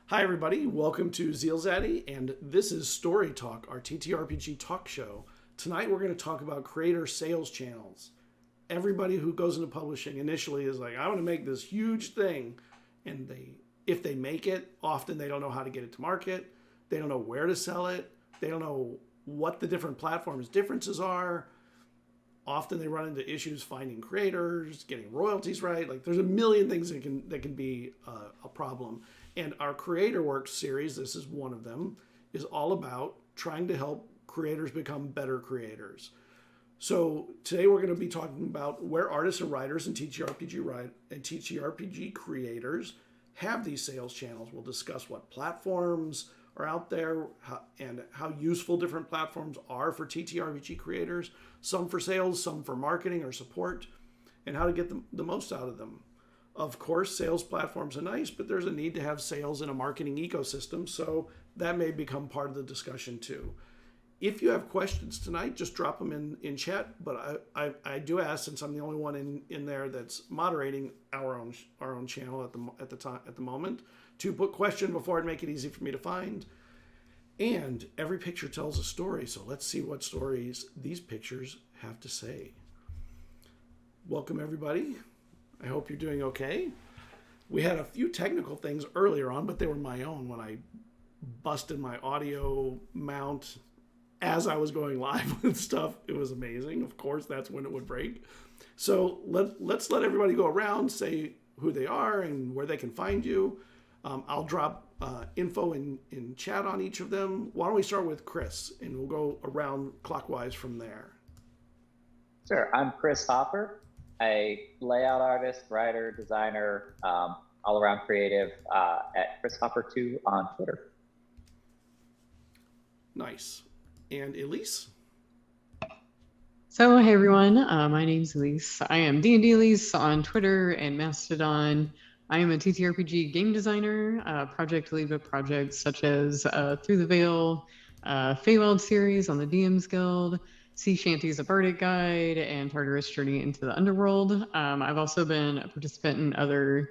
Hi everybody, welcome to Zealzaddy, and this is StoryTalk, our TTRPG talk show. Tonight we're going to talk about creator sales channels. Everybody who goes into publishing initially is like, I want to make this huge thing, and if they make it, often they don't know how to get it to market, they don't know where to sell it, they don't know what the different platforms' differences are. Often they run into issues finding creators, getting royalties right. Like there's a million things that can be a problem. And our Creator Works series, this is one of them, is all about trying to help creators become better creators. So today we're going to be talking about where artists and writers and TTRPG creators have these sales channels. We'll discuss what platforms are out there and how useful different platforms are for TTRPG creators, some for sales, some for marketing or support, and how to get the most out of them. Of course, sales platforms are nice, but there's a need to have sales in a marketing ecosystem, so that may become part of the discussion too. If you have questions tonight, just drop them in chat, but I do ask, since I'm the only one in there that's moderating our own channel at the moment, to put question before it make it easy for me to find. And every picture tells a story, so let's see what stories these pictures have to say. Welcome everybody. I hope you're doing okay. We had a few technical things earlier on, but they were my own when I busted my audio mount as I was going live with stuff. It was amazing. Of course, that's when it would break. So let's let everybody go around, say who they are and where they can find you. I'll drop info in chat on each of them. Why don't we start with Chris, and we'll go around clockwise from there. Sure. I'm Chris Hopper. A layout artist, writer, designer, all-around creative at Chris Hopper 2 on Twitter. Nice. And Elise? So, hey everyone, my name's Elise. I am DnD Elise on Twitter and Mastodon. I am a TTRPG game designer, project lead with projects such as Through the Veil, Feywild series on the DM's Guild, Sea Shanty's A Bardic Guide, and Tartarus Journey into the Underworld. I've also been a participant in other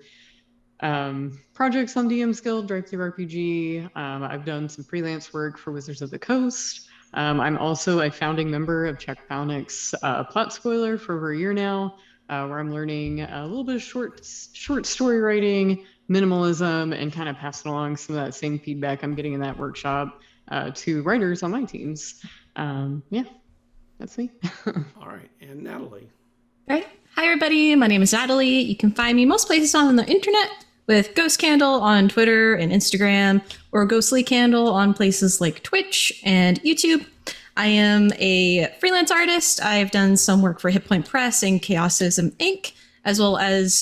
projects on DM's Guild, DriveThruRPG. I've done some freelance work for Wizards of the Coast. I'm also a founding member of Check Bounix Plot Spoiler for over a year now, where I'm learning a little bit of short story writing, minimalism, and kind of passing along some of that same feedback I'm getting in that workshop to writers on my teams. Yeah. That's me. All right. And Natalie. All right. Hi, everybody. My name is Natalie. You can find me most places on the internet with Ghost Candle on Twitter and Instagram, or Ghostly Candle on places like Twitch and YouTube. I am a freelance artist. I've done some work for Hit Point Press and Chaosism Inc., as well as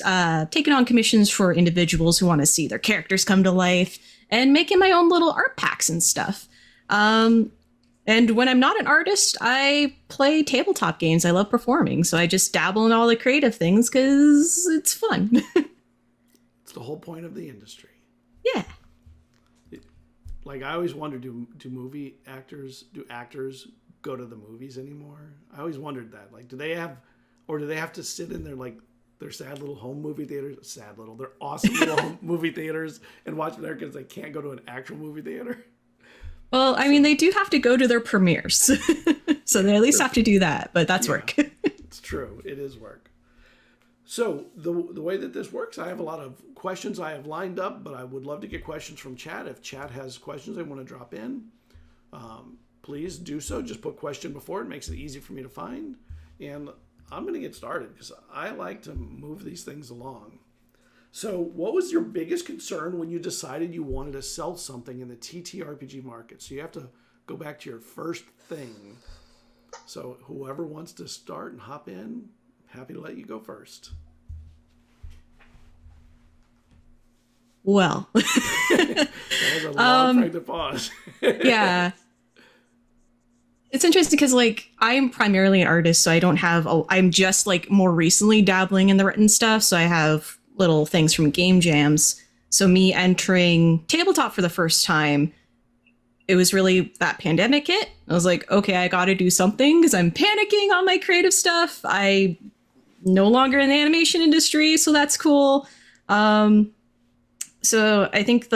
taken on commissions for individuals who want to see their characters come to life and making my own little art packs and stuff. And when I'm not an artist, I play tabletop games. I love performing, so I just dabble in all the creative things because it's fun. It's the whole point of the industry. Yeah. Like I always wondered, do actors go to the movies anymore? I always wondered that. Like, do they have to sit in their sad little home movie theaters? They're awesome little home movie theaters and watch there because they can't go to an actual movie theater. Well, I mean, they do have to go to their premieres, so they at least have to do that, but that's work. It's true. It is work. So the way that this works, I have a lot of questions I have lined up, but I would love to get questions from chat. If chat has questions they want to drop in, please do so. Just put question before it. Makes it easy for me to find. And I'm going to get started because I like to move these things along. So what was your biggest concern when you decided you wanted to sell something in the TTRPG market? So you have to go back to your first thing. So whoever wants to start and hop in, happy to let you go first. Well. That was a long pregnant pause. Yeah. It's interesting because, I'm primarily an artist, so I don't have, I'm just, more recently dabbling in the written stuff, so I have little things from game jams. So me entering tabletop for the first time, it was really that pandemic hit. I was like, okay, I got to do something because I'm panicking on my creative stuff. I no longer in the animation industry, so that's cool. So I think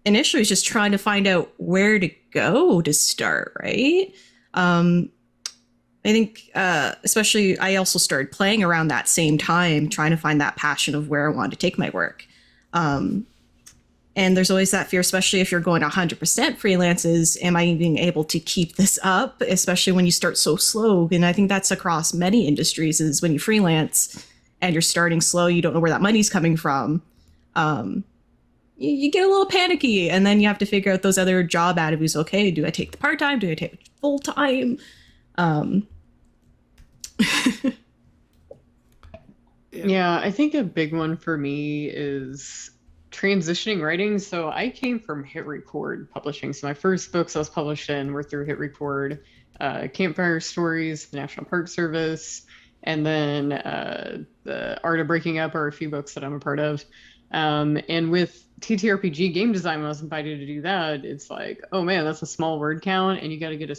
initially is just trying to find out where to go to start, right? I think, especially, I also started playing around that same time, trying to find that passion of where I wanted to take my work. And there's always that fear, especially if you're going 100% freelances, am I even able to keep this up, especially when you start so slow? And I think that's across many industries, is when you freelance and you're starting slow, you don't know where that money's coming from. You get a little panicky, and then you have to figure out those other job avenues. Okay, do I take the part-time? Do I take full-time? Yeah, I think a big one for me is transitioning writing. So I came from Hit Record Publishing. So my first books I was published in were through Hit Record, Campfire Stories, the National Park Service, and then The Art of Breaking Up are a few books that I'm a part of. And with TTRPG game design, when I was invited to do that, it's like, oh man, that's a small word count, and you got to get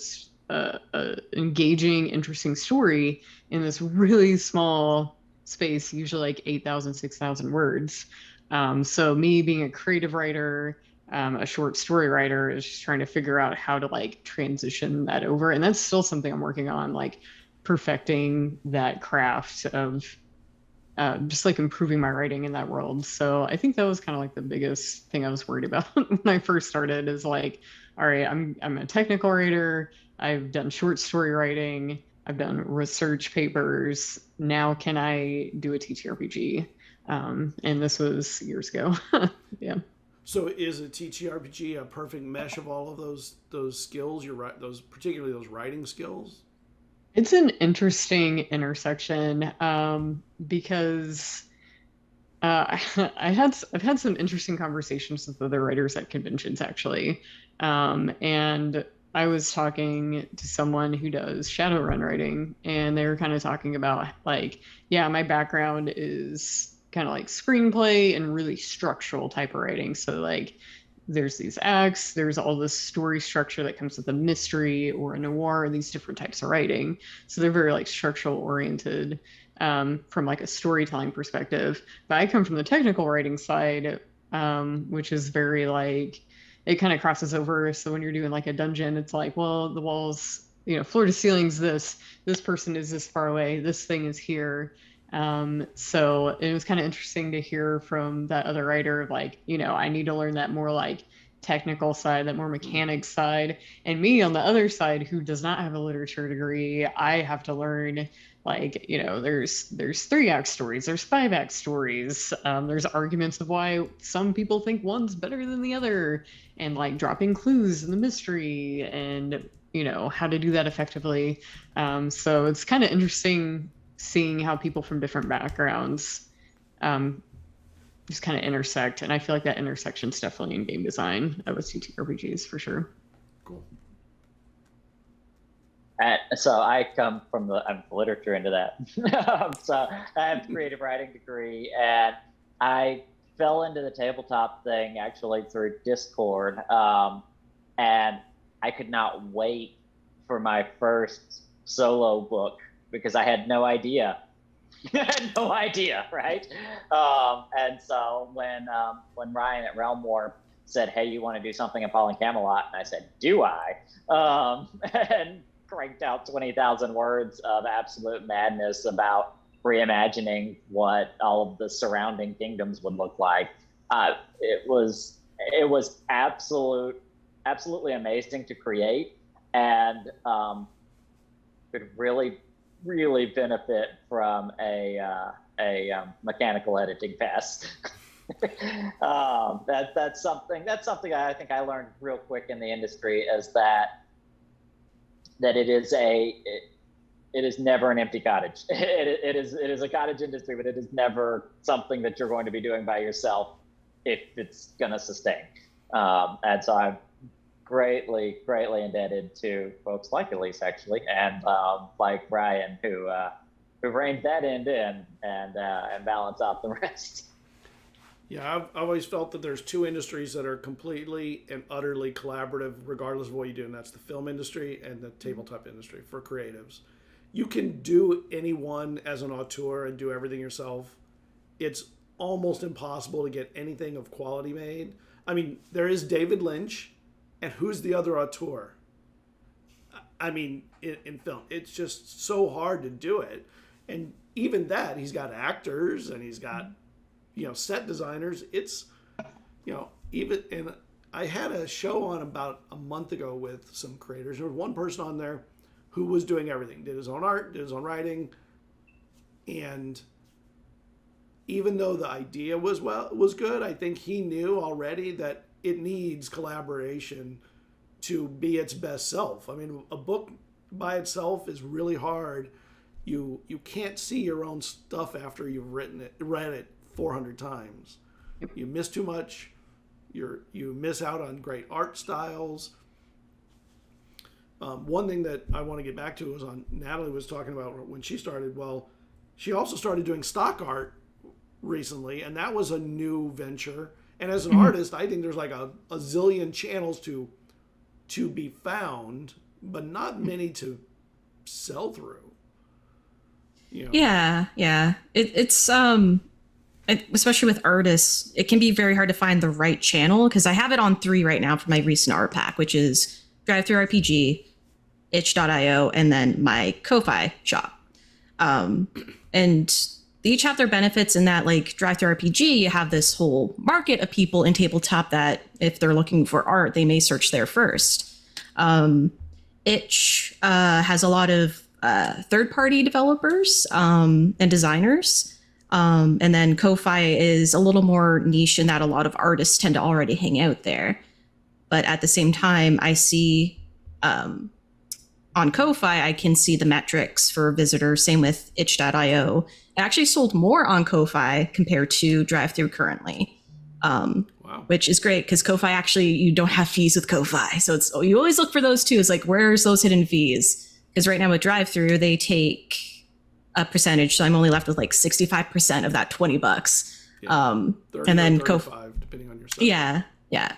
a engaging, interesting story in this really small space, usually like 8,000, 6,000 words. So me being a creative writer, a short story writer, is just trying to figure out how to like transition that over. And that's still something I'm working on, like perfecting that craft of just like improving my writing in that world. So I think that was kind of like the biggest thing I was worried about when I first started, is like, all right, I'm a technical writer. I've done short story writing. I've done research papers. Now can I do a TTRPG? And this was years ago. Yeah. So is a TTRPG a perfect mesh of all of those skills? Particularly those writing skills. It's an interesting intersection, because I've had some interesting conversations with other writers at conventions, actually. And I was talking to someone who does Shadowrun writing, and they were kind of talking about like, yeah, my background is kind of like screenplay and really structural type of writing. So like there's these acts, there's all this story structure that comes with a mystery or a noir, these different types of writing. So they're very like structural oriented, from like a storytelling perspective. But I come from the technical writing side, which is very like, it kind of crosses over. So when you're doing like a dungeon, it's like, well, the walls, floor to ceiling's this person is this far away, this thing is here. So it was kind of interesting to hear from that other writer, like, I need to learn that more like technical side, that more mechanics side. And me on the other side, who does not have a literature degree, I have to learn like, there's 3-act stories, there's 5-act stories. There's arguments of why some people think one's better than the other, and like dropping clues in the mystery, and, how to do that effectively. So it's kind of interesting seeing how people from different backgrounds just kind of intersect. And I feel like that intersection's definitely in game design with TTRPGs for sure. Cool. So I come from I'm the literature into that. So I have a creative writing degree, and I fell into the tabletop thing actually through Discord. And I could not wait for my first solo book, because I had no idea. I had no idea, right? And so when Ryan at Realm War said, "Hey, you want to do something in Paul and Camelot?" and I said, "Do I?" And cranked out 20,000 words of absolute madness about reimagining what all of the surrounding kingdoms would look like. It was absolutely amazing to create, and could really benefit from a mechanical editing pass. That's something I think I learned real quick in the industry, is that it is never an empty cottage. It is a cottage industry, but it is never something that you're going to be doing by yourself if it's going to sustain. And so I'm greatly indebted to folks like Elise, actually, and like Brian, who reined that end in and balance out the rest. Yeah, I've always felt that there's two industries that are completely and utterly collaborative, regardless of what you do, and that's the film industry and the tabletop industry for creatives. You can do any one as an auteur and do everything yourself. It's almost impossible to get anything of quality made I mean, there is David Lynch, and who's the other auteur? I mean, in film, it's just so hard to do it. And even that, he's got actors and he's got, set designers. It's, even, and I had a show on about a month ago with some creators. There was one person on there who was doing everything, did his own art, did his own writing. And even though the idea was good, I think he knew already that it needs collaboration to be its best self. I mean, a book by itself is really hard. You can't see your own stuff after you've read it 400 times. You miss too much. You miss out on great art styles. One thing that I want to get back to was Natalie was talking about when she started. Well, she also started doing stock art recently, and that was a new venture. And as an artist, I think there's like a zillion channels to be found, but not many to sell through. Yeah. It's especially with artists, it can be very hard to find the right channel, because I have it on 3 right now for my recent art pack, which is DriveThruRPG, itch.io, and then my Ko-Fi shop. And they each have their benefits in that, like DriveThruRPG, you have this whole market of people in tabletop that if they're looking for art, they may search there first. Itch has a lot of third-party developers and designers. And then Ko-Fi is a little more niche in that a lot of artists tend to already hang out there. But at the same time, I see on Ko-Fi, I can see the metrics for visitors. Same with itch.io. It actually sold more on Ko-Fi compared to DriveThru currently, Wow. which is great because Ko-Fi actually, you don't have fees with Ko-Fi. So you always look for those too. It's like, where's those hidden fees? Because right now with DriveThru, they take a percentage. So I'm only left with like 65% of that $20. Yeah. 30 and then or 35, depending on your site. Yeah.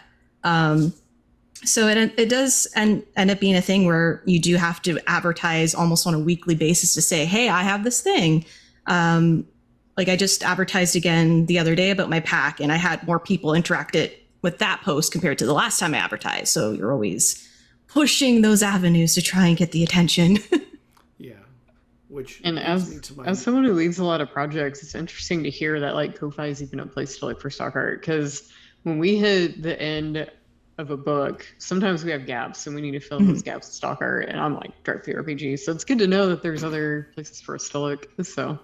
So it does end up being a thing where you do have to advertise almost on a weekly basis to say, hey, I have this thing. Like I just advertised again the other day about my pack, and I had more people interact with that post compared to the last time I advertised. So you're always pushing those avenues to try and get the attention. Yeah. Which And as someone who leads a lot of projects, it's interesting to hear that like Ko-Fi is even a place to look for stock art, because when we hit the end of a book, sometimes we have gaps and we need to fill those gaps with stock art, and I'm like DriveThruRPG. So it's good to know that there's other places for us to look. So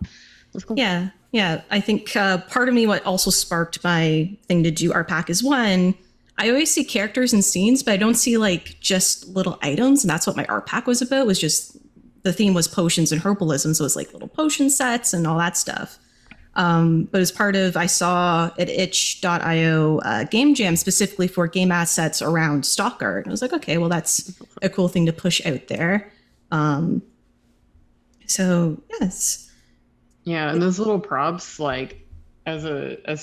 that's cool. Yeah. I think part of me, what also sparked my thing to do art pack is one, I always see characters and scenes, but I don't see like just little items. And that's what my art pack was about, was just the theme was potions and herbalism. So it was like little potion sets and all that stuff. But as part of, I saw at itch.io game jam specifically for game assets around stock art. And I was like, okay, well, that's a cool thing to push out there. So yes. Yeah, and those little props, like as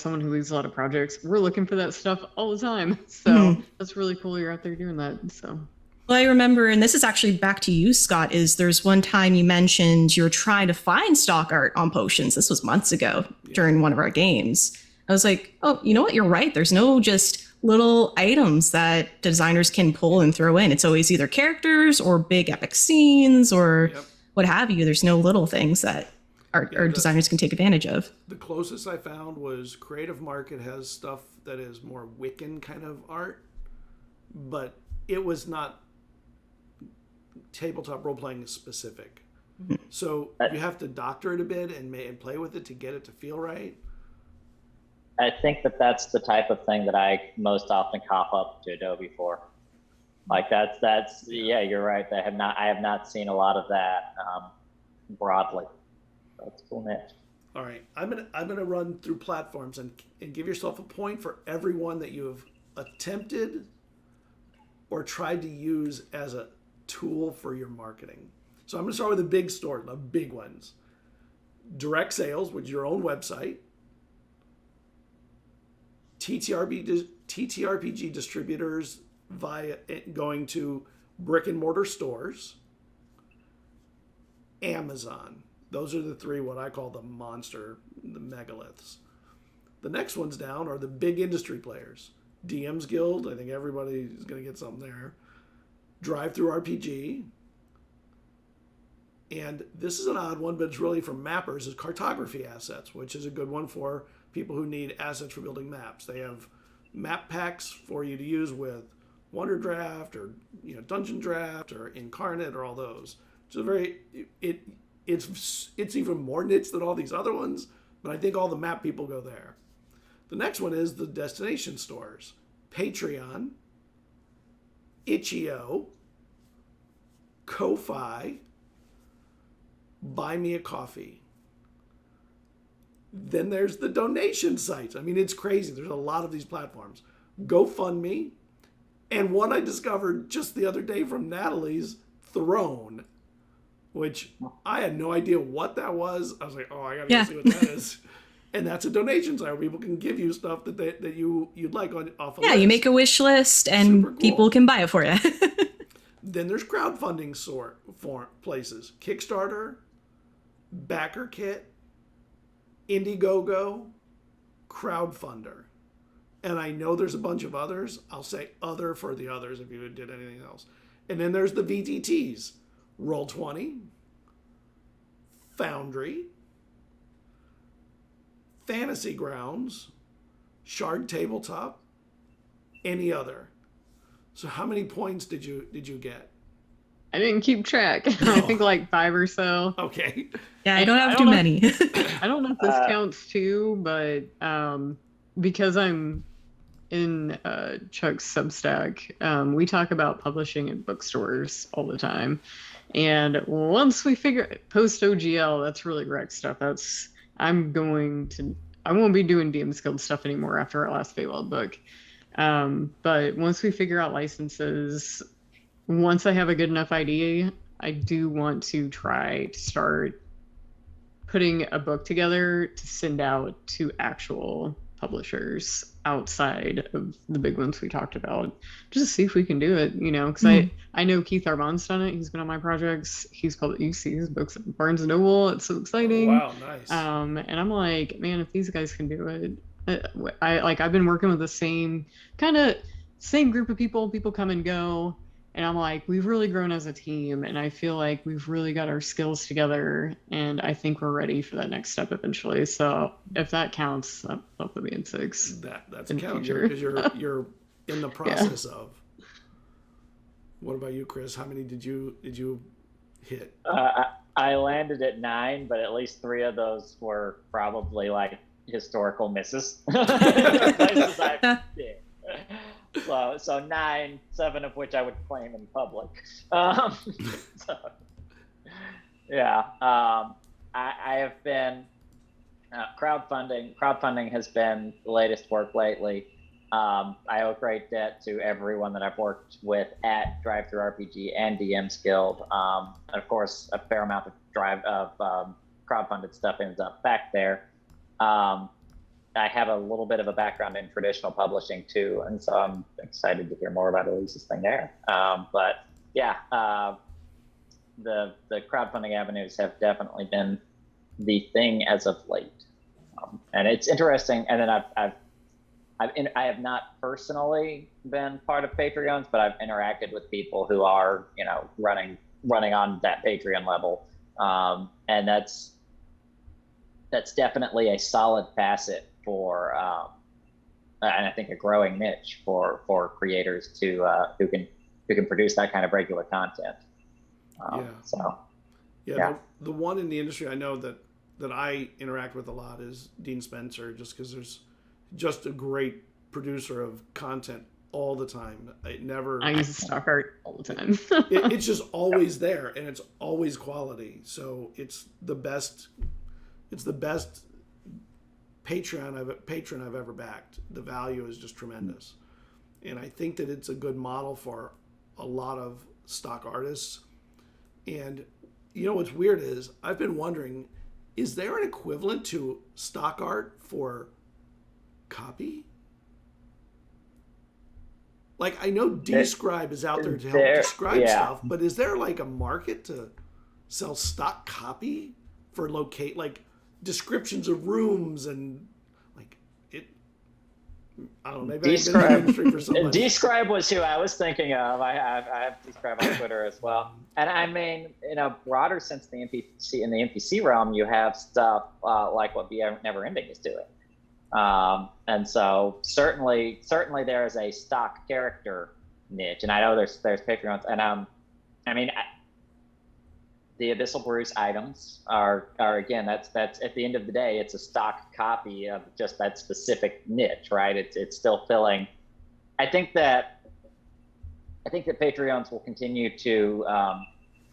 someone who leads a lot of projects, we're looking for that stuff all the time. So that's really cool you're out there doing that. So well, I remember, and this is actually back to you, Scott, is there's one time you mentioned you're trying to find stock art on potions. This was months ago during one of our games. I was like, oh, you know what? You're right. There's no just little items that designers can pull and throw in. It's always either characters or big epic scenes or what have you. There's no little things that our designers can take advantage of. The closest I found was Creative Market has stuff that is more Wiccan kind of art, but it was not tabletop role-playing specific. So you have to doctor it a bit and play with it to get it to feel right. I think that's the type of thing that I most often cop up to Adobe for. Like that's yeah, you're right. I have not seen a lot of that broadly. That's cool, Nick. All right, I'm gonna run through platforms and give yourself a point for every one that you have attempted or tried to use as a tool for your marketing. So I'm gonna start with the big ones. Direct sales, which is your own website. TTRPG distributors via going to brick and mortar stores. Amazon. Those are the 3 what I call the megaliths. The next ones down are the big industry players. DM's Guild. I think everybody is going to get something there. Drive Through RPG. And this is an odd one, but it's really for mappers, is cartography assets, which is a good one for people who need assets for building maps. They have map packs for you to use with Wonder Draft or Dungeon Draft or Incarnate or all those. So it's even more niche than all these other ones, but I think all the map people go there. The next one is the destination stores. Patreon, Itch.io, Ko-Fi, Buy Me a Coffee. Then there's the donation sites. I mean, it's crazy. There's a lot of these platforms. GoFundMe, and one I discovered just the other day from Natalie's, Throne, which I had no idea what that was. I was like, oh, I gotta go see what that is. And that's a donation site where people can give you stuff that you'd like off a list. You make a wish list and Super cool. people can buy it for you. Then there's crowdfunding places. Kickstarter, BackerKit, Indiegogo, Crowdfunder. And I know there's a bunch of others. I'll say other for the others if you did anything else. And then there's the VTTs. Roll20, Foundry, Fantasy Grounds, Shard Tabletop, any other. So how many points did you get? I didn't keep track. I think like 5 or so. Okay. Yeah, I don't have too many. I don't know if this counts too, but because I'm in Chuck's Substack, we talk about publishing in bookstores all the time. And once we figure post OGL, that's really rec stuff. I won't be doing DM's Guild stuff anymore after our last Feywild book. But once we figure out licenses, once I have a good enough idea, I do want to try to start putting a book together to send out to actual publishers outside of the big ones we talked about, just to see if we can do it, because I know Keith Arbon's done it. He's been on my projects. You see his books at Barnes & Noble. It's so exciting. Wow, nice. And I'm like, man, if these guys can do it, I've been working with the same group of people come and go. And I'm like, we've really grown as a team, and I feel like we've really got our skills together, and I think we're ready for that next step eventually. So if that counts, I'll put me in 6. That's a count because you're in the process of. What about you, Chris? How many did you hit? I landed at 9, but at least 3 of those were probably like historical misses. Places I've been. So 9, 7 of which I would claim in public. I have been crowdfunding. Crowdfunding has been the latest work lately. I owe great debt to everyone that I've worked with at Drive Through RPG and DM's Guild. And of course, a fair amount of crowdfunded stuff ends up back there. I have a little bit of a background in traditional publishing too, and so I'm excited to hear more about Elise's thing there. The crowdfunding avenues have definitely been the thing as of late, and it's interesting. And then I have not personally been part of Patreons, but I've interacted with people who are running on that Patreon level, and that's definitely a solid facet for, and I think a growing niche for creators who can produce that kind of regular content. The one in the industry I know that I interact with a lot is Dean Spencer, just because there's just a great producer of content all the time. I use stock art all the time. It's just always there, and it's always quality. So it's the best patron I've ever backed. The value is just tremendous. And I think that it's a good model for a lot of stock artists. And what's weird is I've been wondering, is there an equivalent to stock art for copy? Like, I know Describe is out there to help describe stuff, but is there like a market to sell stock copy for descriptions of rooms and I don't know, maybe I've been in the industry for so much. Describe was who I was thinking of. I have Describe on Twitter as well. And I mean, in a broader sense, in the NPC realm, you have stuff like what Be Never Ending is doing. And so certainly there is a stock character niche, and I know there's Patreons, and I mean, the Abyssal Brews items are again, that's at the end of the day, it's a stock copy of just that specific niche, right? It's still filling. I think that Patreons will continue to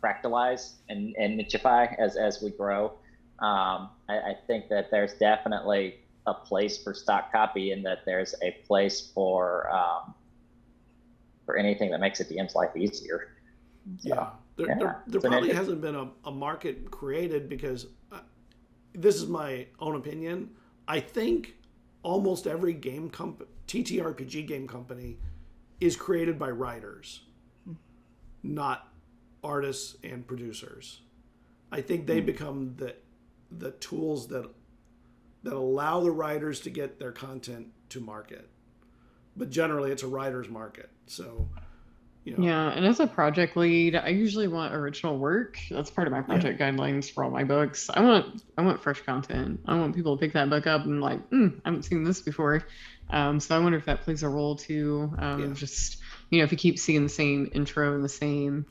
fractalize and nicheify as we grow. I think that there's definitely a place for stock copy, and that there's a place for anything that makes a DM's life easier. So. Yeah. There probably hasn't been a market created, because this is my own opinion. I think almost every TTRPG game company is created by writers, not artists and producers. I think they become the tools that allow the writers to get their content to market. But generally, it's a writer's market. So. You know. Yeah, and as a project lead, I usually want original work. That's part of my project guidelines for all my books. I want fresh content. I want people to pick that book up and like, I haven't seen this before. So I wonder if that plays a role too. Just, if you keep seeing the same intro and the same,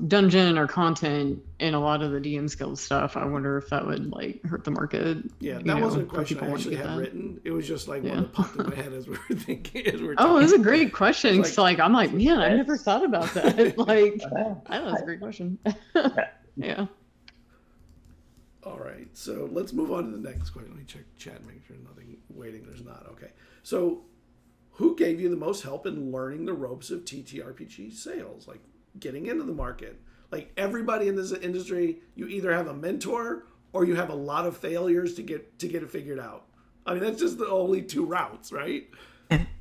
dungeon or content in a lot of the DM Guild stuff, I wonder if that would like hurt the market. Yeah, that wasn't a question I actually had written. It was just like one that popped in my head as we were thinking. It was a great question. So I'm like, man, I never thought about that. Like, I know that's a great question. Yeah. All right, so let's move on to the next question. Let me check chat, make sure nothing waiting. There's not. Okay. So who gave you the most help in learning the ropes of TTRPG sales, like getting into the market? Like everybody in this industry, you either have a mentor or you have a lot of failures to get it figured out. I mean, that's just the only two routes, right?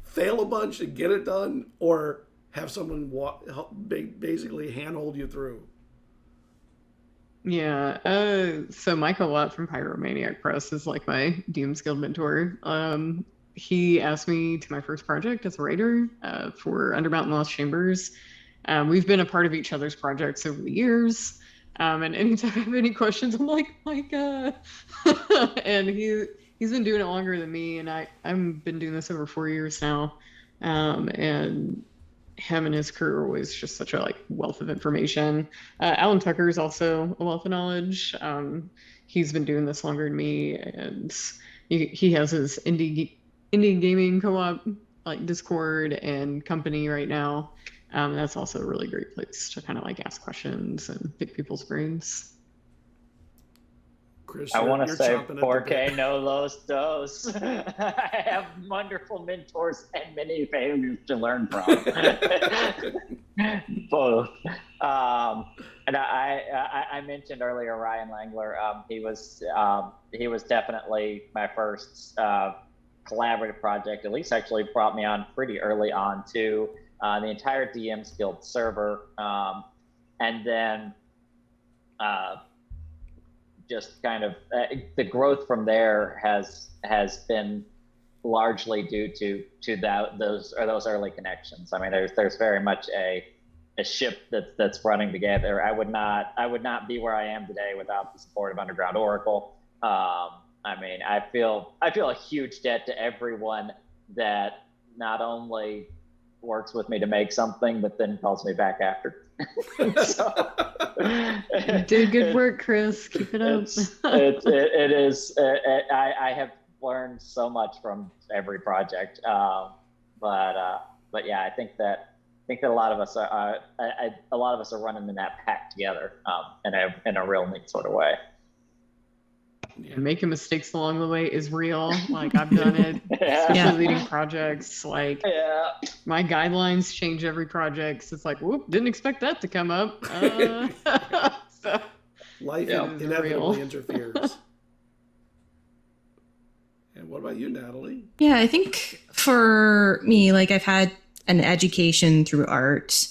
Fail a bunch and get it done, or have someone basically handhold you through. Yeah, so Michael Watt from Pyromaniac Press is like my DM's Guild mentor. He asked me to my first project as a writer for Undermountain Lost Chambers. We've been a part of each other's projects over the years. And anytime I have any questions, I'm like, Micah. And he's been doing it longer than me, and I've been doing this over 4 years now. And him and his crew are always just such a wealth of information. Alan Tucker is also a wealth of knowledge. He's been doing this longer than me, and he has his indie gaming co-op Discord and company right now. That's also a really great place to kind of ask questions and pick people's brains. Chris, I want to say 4K no los dos. I have wonderful mentors and many failures to learn from. Both. And I mentioned earlier Ryan Langler. He was definitely my first collaborative project. Elise actually brought me on pretty early on to the entire DM's Guild server, and then just kind of the growth from there has been largely due to those early connections. I mean, there's very much a ship that's running together. I would not be where I am today without the support of Underground Oracle. I mean, I feel a huge debt to everyone that not only works with me to make something, but then calls me back after. So, you did good work, Chris. Keep it up. It is. I have learned so much from every project, but yeah, I think that a lot of us are running in that pack together in a real neat sort of way. Yeah, making mistakes along the way is real. I've done it, especially leading projects. My guidelines change every project. So it's whoop, didn't expect that to come up. So, life inevitably interferes. And what about you, Natalie? Yeah, I think for me, I've had an education through art.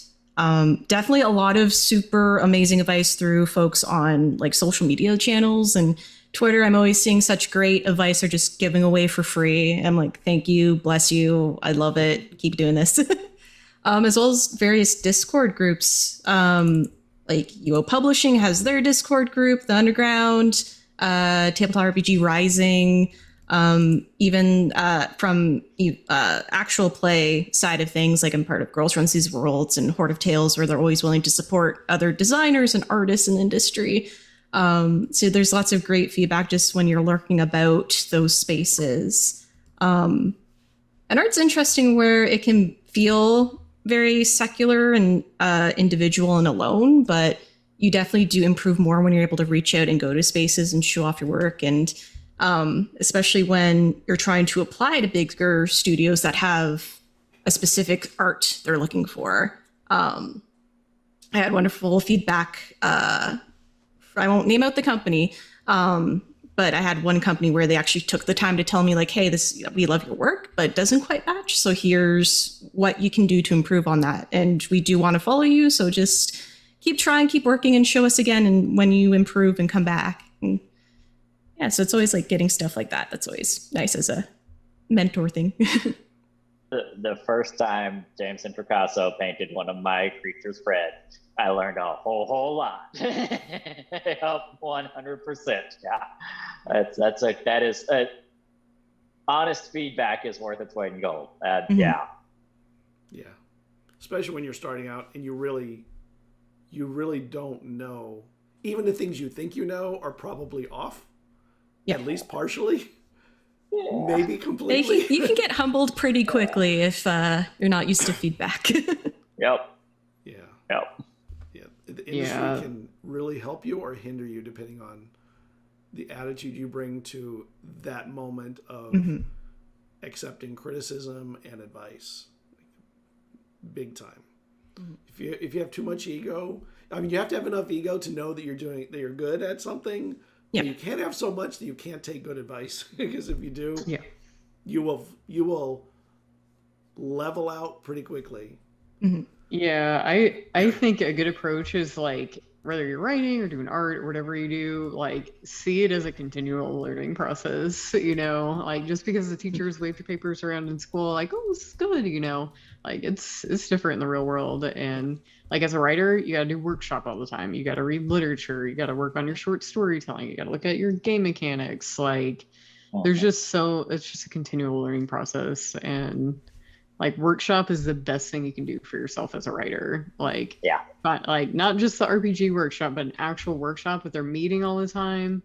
Definitely a lot of super amazing advice through folks on like social media channels and Twitter. I'm always seeing such great advice or just giving away for free. I'm like, thank you, bless you, I love it, keep doing this. As well as various Discord groups. Like UO Publishing has their Discord group, The Underground, Tabletop RPG Rising, even from actual play side of things, like I'm part of Girls Run These Worlds and Horde of Tales, where they're always willing to support other designers and artists in the industry. So there's lots of great feedback just when you're lurking about those spaces. And art's interesting where it can feel very secular and individual and alone, but you definitely do improve more when you're able to reach out and go to spaces and show off your work. And especially when you're trying to apply to bigger studios that have a specific art they're looking for. I had wonderful feedback. I won't name out the company, but I had one company where they actually took the time to tell me like, hey, we love your work, but it doesn't quite match. So here's what you can do to improve on that. And we do want to follow you. So just keep trying, keep working, and show us again. And when you improve and come back. And yeah, so it's always like getting stuff like that. That's always nice as a mentor thing. The first time James Introcaso painted one of my creatures, Fred, I learned a whole lot. Help 100%. Yeah, that is honest feedback is worth its weight in gold. Yeah. Especially when you're starting out and you really don't know. Even the things you think you know are probably off. Yeah. At least partially. Yeah. Maybe completely. You can get humbled pretty quickly if you're not used to feedback. Yep. Yeah. Yep. Yeah. The industry can really help you or hinder you depending on the attitude you bring to that moment of accepting criticism and advice. Big time. If you have too much ego, I mean, you have to have enough ego to know that you're good at something. Yeah. You can't have so much that you can't take good advice, because if you do, you will level out pretty quickly. Yeah, I think a good approach is like, whether you're writing or doing art or whatever you do, like see it as a continual learning process, like just because the teachers wave your papers around in school, like, oh, this is good, like it's different in the real world. And like as a writer, you got to do workshop all the time. You got to read literature. You got to work on your short storytelling. You got to look at your game mechanics. Like it's just a continual learning process. And like workshop is the best thing you can do for yourself as a writer. Like, but like not just the RPG workshop, but an actual workshop that they're meeting all the time.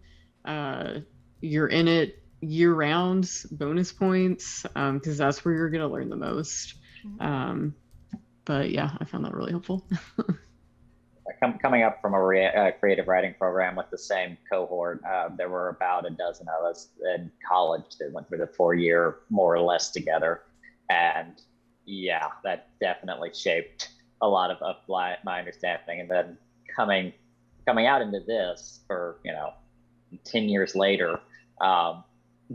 You're in it year round, bonus points, because that's where you're going to learn the most. But yeah, I found that really helpful. Coming up from a creative writing program with the same cohort, there were about a dozen of us in college that went through the 4-year more or less together. And yeah, that definitely shaped a lot of my understanding. And then coming out into this for 10 years later,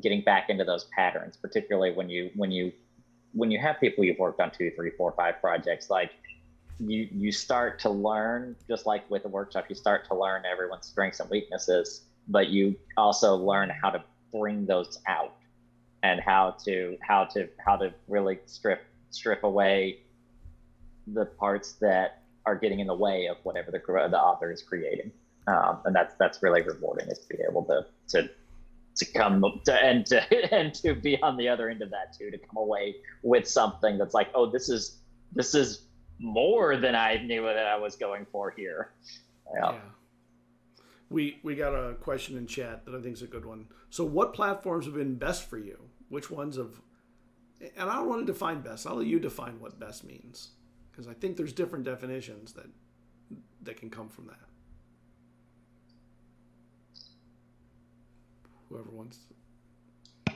getting back into those patterns, particularly when you have people you've worked on 2, 3, 4, 5 projects, like you start to learn, just like with the workshop, you start to learn everyone's strengths and weaknesses, but you also learn how to bring those out and how to really strip away the parts that are getting in the way of whatever the author is creating. And that's really rewarding, is to be able to come to and to be on the other end of that too, to come away with something that's like, oh, this is more than I knew that I was going for here. Yeah. We got a question in chat that I think is a good one. So what platforms have been best for you? Which ones have, and I don't want to define best. I'll let you define what best means, because I think there's different definitions that can come from that. Whoever wants to.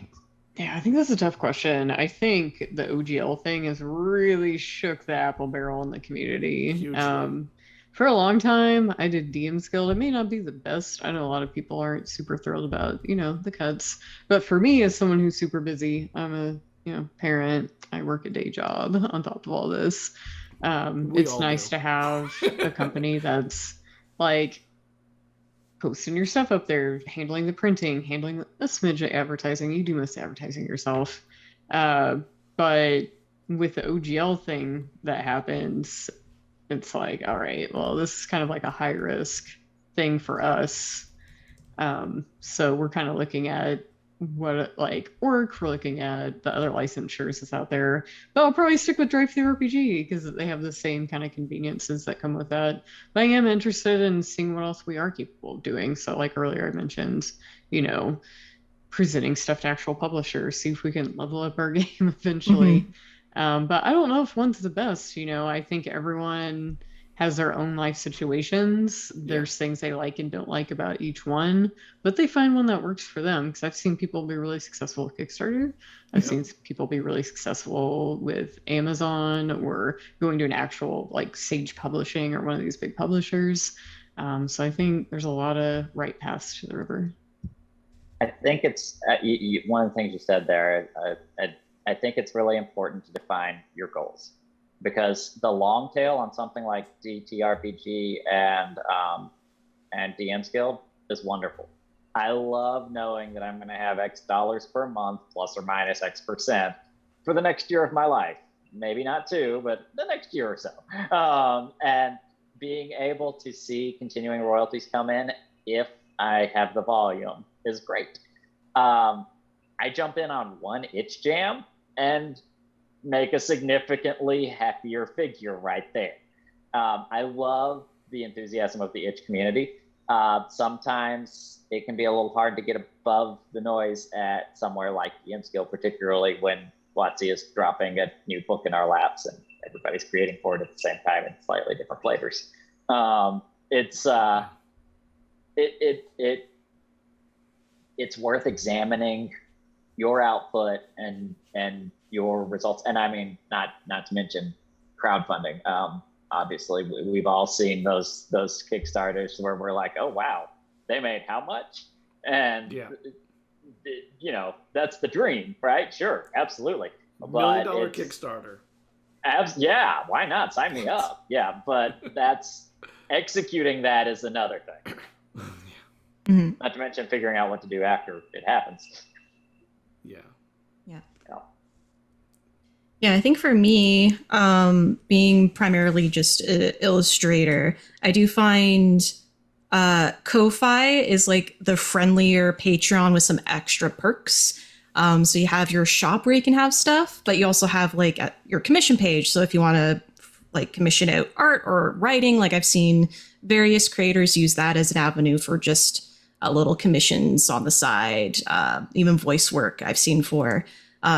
Yeah, I think that's a tough question. I think the OGL thing has really shook the apple barrel in the community. Hugely. For a long time, I did DM's Guild. It may not be the best. I know a lot of people aren't super thrilled about, the cuts. But for me, as someone who's super busy, I'm a, parent. I work a day job on top of all this. It's all nice do. to have a company that's like posting your stuff up there, handling the printing, handling a smidge of advertising. You do most advertising yourself. But with the OGL thing that happens, it's like, all right, well, this is kind of like a high risk thing for us. So we're kind of looking at what like work, we're looking at the other licensures that's out there. But I'll probably stick with DriveThruRPG because they have the same kind of conveniences that come with that. But I am interested in seeing what else we are capable of doing. So like earlier I mentioned, presenting stuff to actual publishers, see if we can level up our game eventually. But I don't know if one's the best. I think everyone has their own life situations. There's things they like and don't like about each one, but they find one that works for them. Because I've seen people be really successful with Kickstarter. I've seen people be really successful with Amazon or going to an actual like Sage Publishing or one of these big publishers. So I think there's a lot of right paths to the river. I think it's one of the things you said there. I think it's really important to define your goals, because the long tail on something like TTRPG and DM's Guild is wonderful. I love knowing that I'm going to have X dollars per month plus or minus X% for the next year of my life. Maybe not 2, but the next year or so. And being able to see continuing royalties come in if I have the volume is great. I jump in on one itch jam and make a significantly happier figure right there. I love the enthusiasm of the itch community. Sometimes it can be a little hard to get above the noise at somewhere like DM's Guild, particularly when WotC is dropping a new book in our laps and everybody's creating for it at the same time in slightly different flavors. It's worth examining your output and your results. And I mean, not to mention crowdfunding. Obviously, we've all seen those Kickstarters where we're like, oh, wow, they made how much? And, that's the dream, right? Sure, absolutely. $1 million Kickstarter. Yeah, why not? Sign me up. Yeah, but that's executing that is another thing. Not to mention figuring out what to do after it happens. Yeah, I think for me, being primarily just an illustrator, I do find Ko-Fi is like the friendlier Patreon with some extra perks. So you have your shop where you can have stuff, but you also have like your commission page. So if you want to like commission out art or writing, like I've seen various creators use that as an avenue for just little commissions on the side, even voice work I've seen for.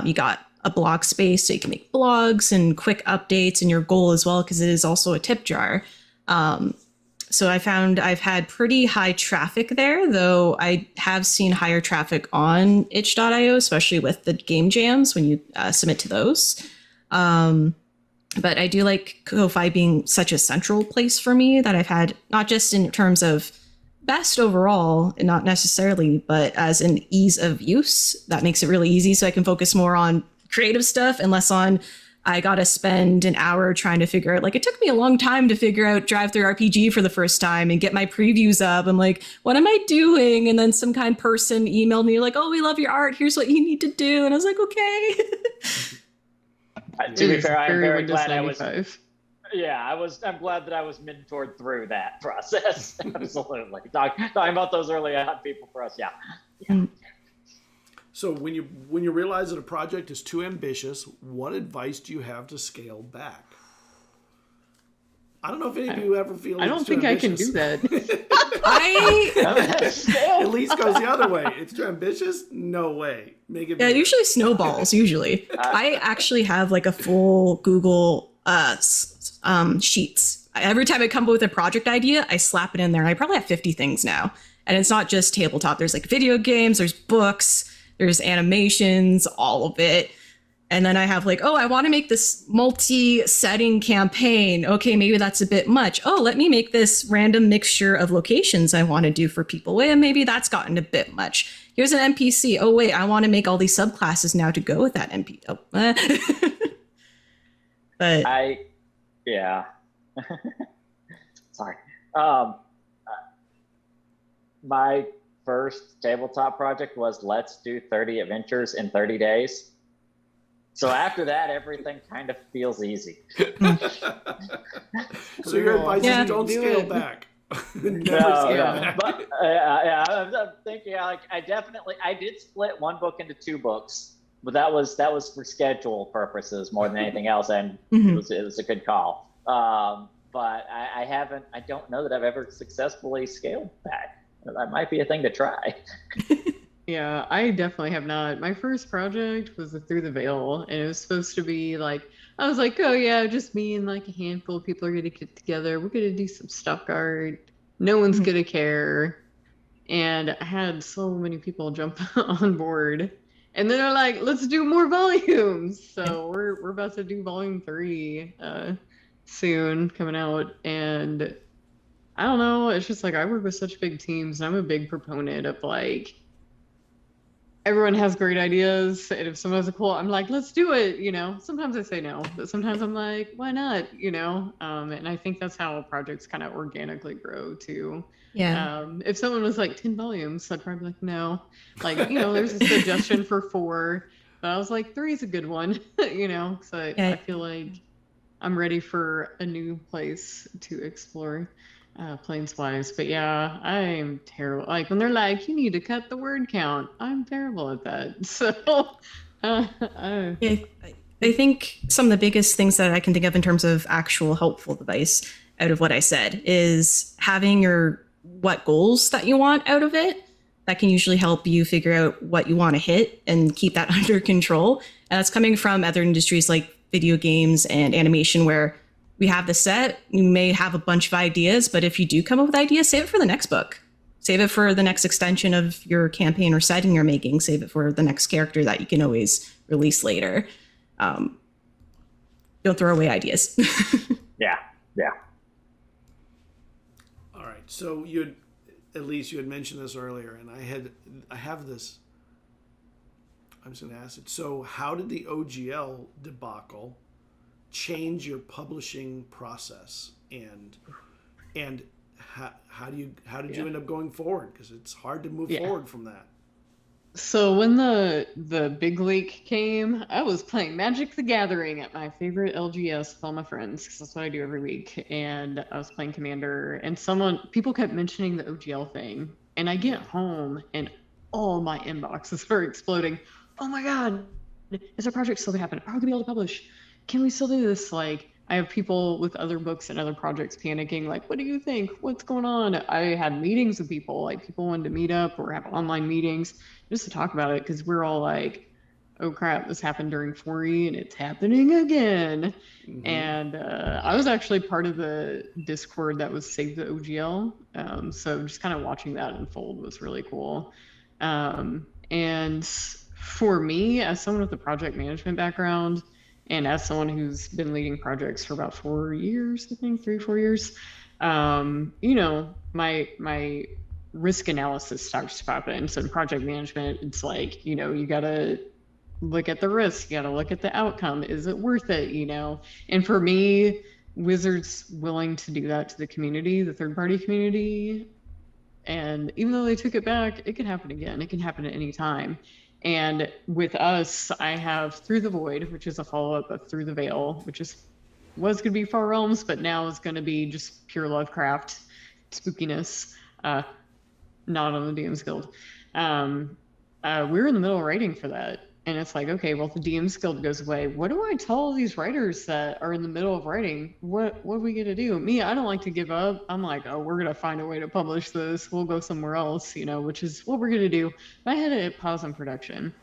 You got a blog space so you can make blogs and quick updates, and your goal as well, because it is also a tip jar. So I found I've had pretty high traffic there, though I have seen higher traffic on itch.io, especially with the game jams when you submit to those. But I do like Ko-Fi being such a central place for me that I've had, not just in terms of best overall, and not necessarily, but as an ease of use. That makes it really easy so I can focus more on creative stuff and less on I gotta spend an hour trying to figure out, like it took me a long time to figure out DriveThruRPG for the first time and get my previews up. I'm like, what am I doing? And then some kind person emailed me like, oh, we love your art, here's what you need to do. And I was like, okay. To be fair, I'm very glad I was. Yeah, I'm glad that I was mentored through that process. Absolutely. Talking about those early on people for us. Yeah. So when you realize that a project is too ambitious, what advice do you have to scale back? I don't know if any of you ever feel I don't think I can do that. Elise goes the other way. It's too ambitious? No way. Make it. Yeah, it usually snowballs. Usually, I actually have like a full Google sheets. Every time I come up with a project idea, I slap it in there. And I probably have 50 things now, and it's not just tabletop. There's like video games. There's books. There's animations. All of it. And then I have like, oh, I want to make this multi-setting campaign. Okay, maybe that's a bit much. Oh, let me make this random mixture of locations I want to do for people. Wait, maybe that's gotten a bit much. Here's an NPC. Oh, wait, I want to make all these subclasses now to go with that NPC. Oh. But Yeah. Sorry. Uh, my first tabletop project was let's do 30 adventures in 30 days. So after that, everything kind of feels easy. So your advice Yeah. is don't Do scale it. back. Never No, scale no. back. But yeah, I'm thinking like I did split one book into 2 books, but that was for schedule purposes more than anything else, and Mhm. it was a good call. But I don't know that I've ever successfully scaled back. That might be a thing to try. Yeah, I definitely have not. My first project was the Through the Veil, and it was supposed to be like, I was like, oh yeah, just me and like a handful of people are gonna get together. We're gonna do some stock art. No one's gonna care. And I had so many people jump on board. And then they're like, let's do more volumes. So we're about to do volume 3 soon coming out. And I don't know, it's just like I work with such big teams, and I'm a big proponent of like everyone has great ideas, and if someone has a cool, I'm like, let's do it, you know. Sometimes I say no, but sometimes I'm like, why not, you know. And I think that's how projects kind of organically grow too. Yeah. If someone was like 10 volumes, I'd probably be like, no. Like, you know, there's a suggestion for 4, but I was like, 3 is a good one. You know, so I feel like I'm ready for a new place to explore planes-wise. But yeah, I'm terrible. Like when they're like, you need to cut the word count, I'm terrible at that. So Yeah, I think some of the biggest things that I can think of in terms of actual helpful advice out of what I said is having what goals that you want out of it. That can usually help you figure out what you want to hit and keep that under control. And that's coming from other industries like video games and animation, where we have the set, you may have a bunch of ideas, but if you do come up with ideas, save it for the next book. Save it for the next extension of your campaign or setting you're making. Save it for the next character that you can always release later. Don't throw away ideas. Yeah. All right. So Elise, you had mentioned this earlier, and I have this. I'm just going to ask it. So, how did the OGL debacle change your publishing process, and how did you end up going forward? Because it's hard to move forward from that. So when the big leak came, I was playing Magic the Gathering at my favorite LGS with all my friends, because that's what I do every week. And I was playing Commander, and people kept mentioning the OGL thing. And I get home, and all my inboxes are exploding. Oh my God, is our project still gonna happen? Are we gonna be able to publish? Can we still do this? Like, I have people with other books and other projects panicking, like, what do you think? What's going on? I had meetings with people, like people wanted to meet up or have online meetings just to talk about it, because we're all like, oh crap, this happened during 4E and it's happening again. Mm-hmm. And I was actually part of the Discord that was Save the OGL. So just kind of watching that unfold was really cool. And for me, as someone with a project management background, and as someone who's been leading projects for about 4 years, I think 3-4 years, you know, my risk analysis starts to pop in. So in project management, it's like, you know, you gotta look at the risk, you gotta look at the outcome. Is it worth it, you know? And for me, Wizards willing to do that to the community, the third-party community. And even though they took it back, it can happen again. It can happen at any time. And with us, I have Through the Void, which is a follow-up of Through the Veil, which was going to be Far Realms, but now is going to be just pure Lovecraft spookiness, not on the DM's Guild. We're in the middle of writing for that. And it's like, okay, well, if the DM's Guild goes away, what do I tell all these writers that are in the middle of writing? What are we going to do? Me, I don't like to give up. I'm like, oh, we're going to find a way to publish this. We'll go somewhere else, you know, which is what we're going to do. But I had to pause on production.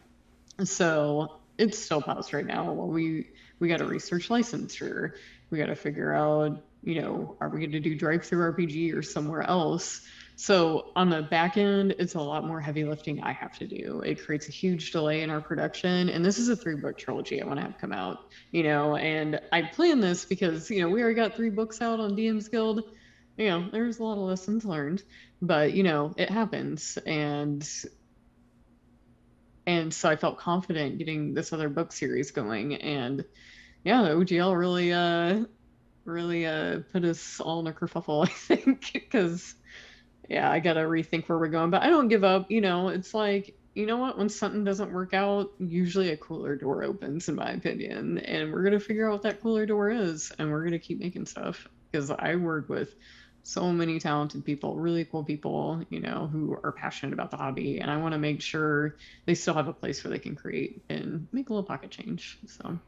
So it's still paused right now. Well, we got to research licensure. We got to figure out, you know, are we going to do drive-through RPG or somewhere else? So on the back end, it's a lot more heavy lifting I have to do. It creates a huge delay in our production. And this is a 3-book trilogy I want to have come out, you know, and I planned this because, you know, we already got 3 books out on DM's Guild. You know, there's a lot of lessons learned, but, you know, it happens. And so I felt confident getting this other book series going. And yeah, the OGL really really put us all in a kerfuffle, I think, because yeah, I gotta rethink where we're going. But I don't give up. It's like, you know what? When something doesn't work out, usually a cooler door opens, in my opinion, and we're gonna figure out what that cooler door is, and we're gonna keep making stuff. Because I work with so many talented people, really cool people, who are passionate about the hobby, and I want to make sure they still have a place where they can create and make a little pocket change. So.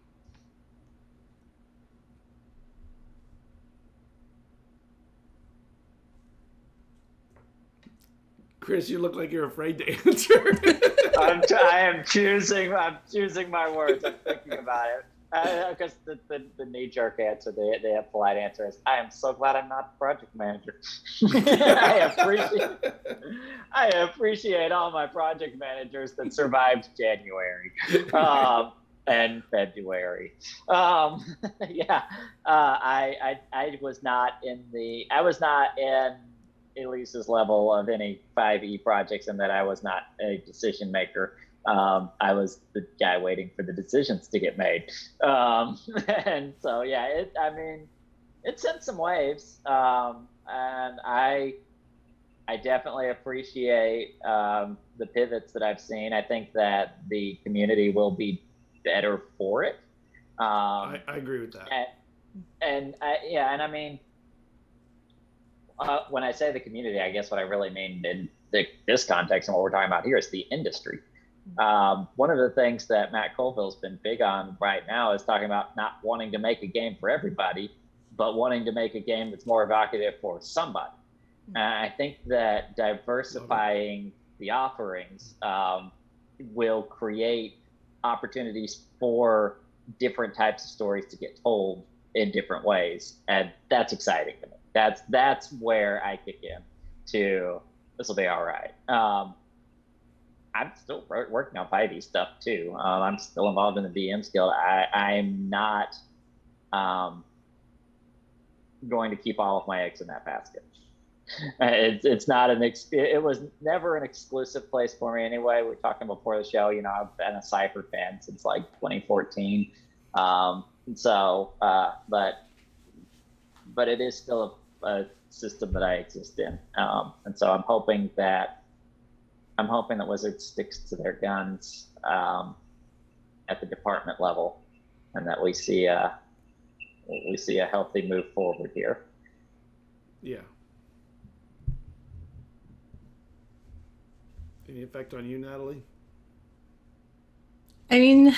Chris, you look like you're afraid to answer. I am choosing my words. I'm thinking about it. Because the knee-jerk answer, the polite answer is, I am so glad I'm not the project manager. I appreciate all my project managers that survived January and February. Yeah, I was not in Elise's level of any 5e projects, and that I was not a decision maker. I was the guy waiting for the decisions to get made. And so, yeah, it sent some waves. And I definitely appreciate the pivots that I've seen. I think that the community will be better for it. I agree with that. When I say the community, I guess what I really mean in this context and what we're talking about here is the industry. One of the things that Matt Colville's been big on right now is talking about not wanting to make a game for everybody, but wanting to make a game that's more evocative for somebody. And I think that diversifying the offerings will create opportunities for different types of stories to get told in different ways. And that's exciting to me. That's where I kick in to, this will be all right. I'm still working on 5e stuff too. I'm still involved in the DM's Guild. I'm not going to keep all of my eggs in that basket. It's not it was never an exclusive place for me anyway. We were talking before the show, I've been a Cypher fan since like 2014. But it is still a system that I exist in. And so I'm hoping that Wizards sticks to their guns at the department level, and that we see a healthy move forward here. Yeah. Any effect on you, Natalie? I mean,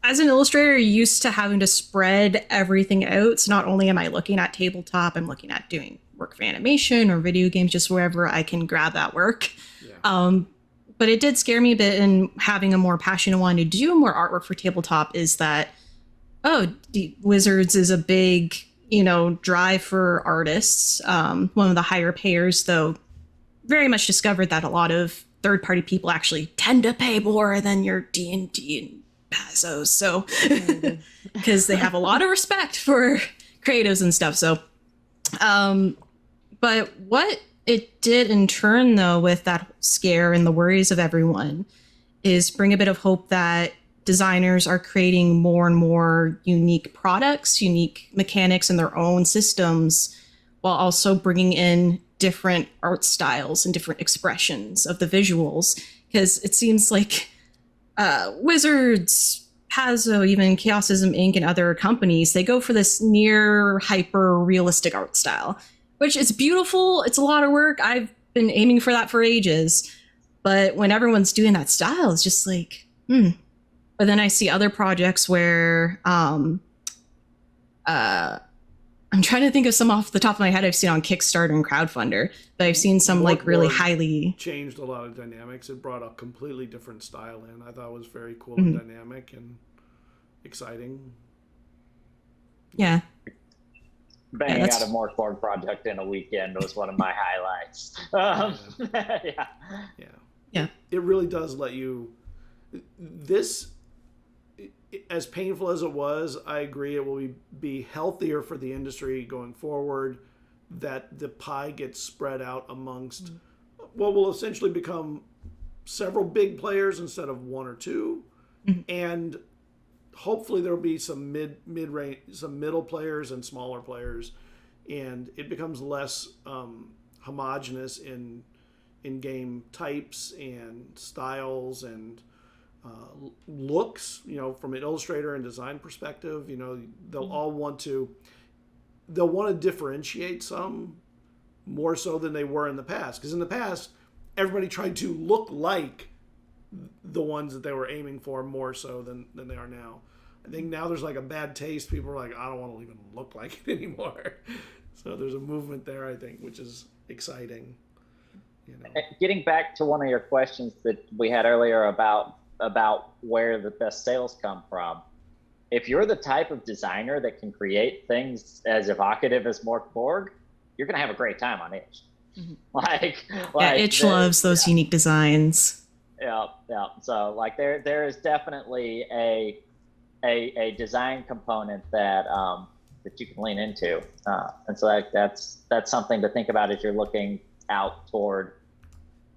as an illustrator, you're used to having to spread everything out. So not only am I looking at tabletop, I'm looking at doing work for animation or video games, just wherever I can grab that work. Yeah. But it did scare me a bit in having a more passion and wanting to do more artwork for tabletop is that, Wizards is a big, drive for artists. One of the higher payers, though, very much discovered that a lot of third-party people actually tend to pay more than your D&D and Pazos. So, because they have a lot of respect for creatives and stuff. So, but what it did in turn, though, with that scare and the worries of everyone, is bring a bit of hope that designers are creating more and more unique products, unique mechanics in their own systems, while also bringing in different art styles and different expressions of the visuals. Because it seems like Wizards, Pazzo, even Chaosism Inc. and other companies, they go for this near hyper realistic art style, which is beautiful. It's a lot of work. I've been aiming for that for ages. But when everyone's doing that style, it's just like, But then I see other projects where I'm trying to think of some off the top of my head I've seen on Kickstarter and Crowdfunder, but I've seen some like really highly changed a lot of dynamics. It brought a completely different style in. I thought it was very cool and dynamic and exciting. Yeah. Banging out a Morkborg project in a weekend was one of my highlights. Yeah. It really does let you. This, as painful as it was, I agree it will be healthier for the industry going forward, that the pie gets spread out amongst what will essentially become several big players instead of one or two, and hopefully there'll be some mid range, some middle players and smaller players, and it becomes less homogenous in game types and styles and looks. You know, from an illustrator and design perspective, you know, they'll all want to differentiate some more so than they were in the past. Because in the past, everybody tried to look like the ones that they were aiming for more so than they are now. I think now there's like a bad taste. People are like, I don't want to even look like it anymore. So there's a movement there, I think, which is exciting. You know. Getting back to one of your questions that we had earlier about where the best sales come from, if you're the type of designer that can create things as evocative as Mork Borg, you're going to have a great time on Itch. Mm-hmm. Like Itch loves those unique designs. Yeah. So like there is definitely a design component that you can lean into, and so that's something to think about as you're looking out toward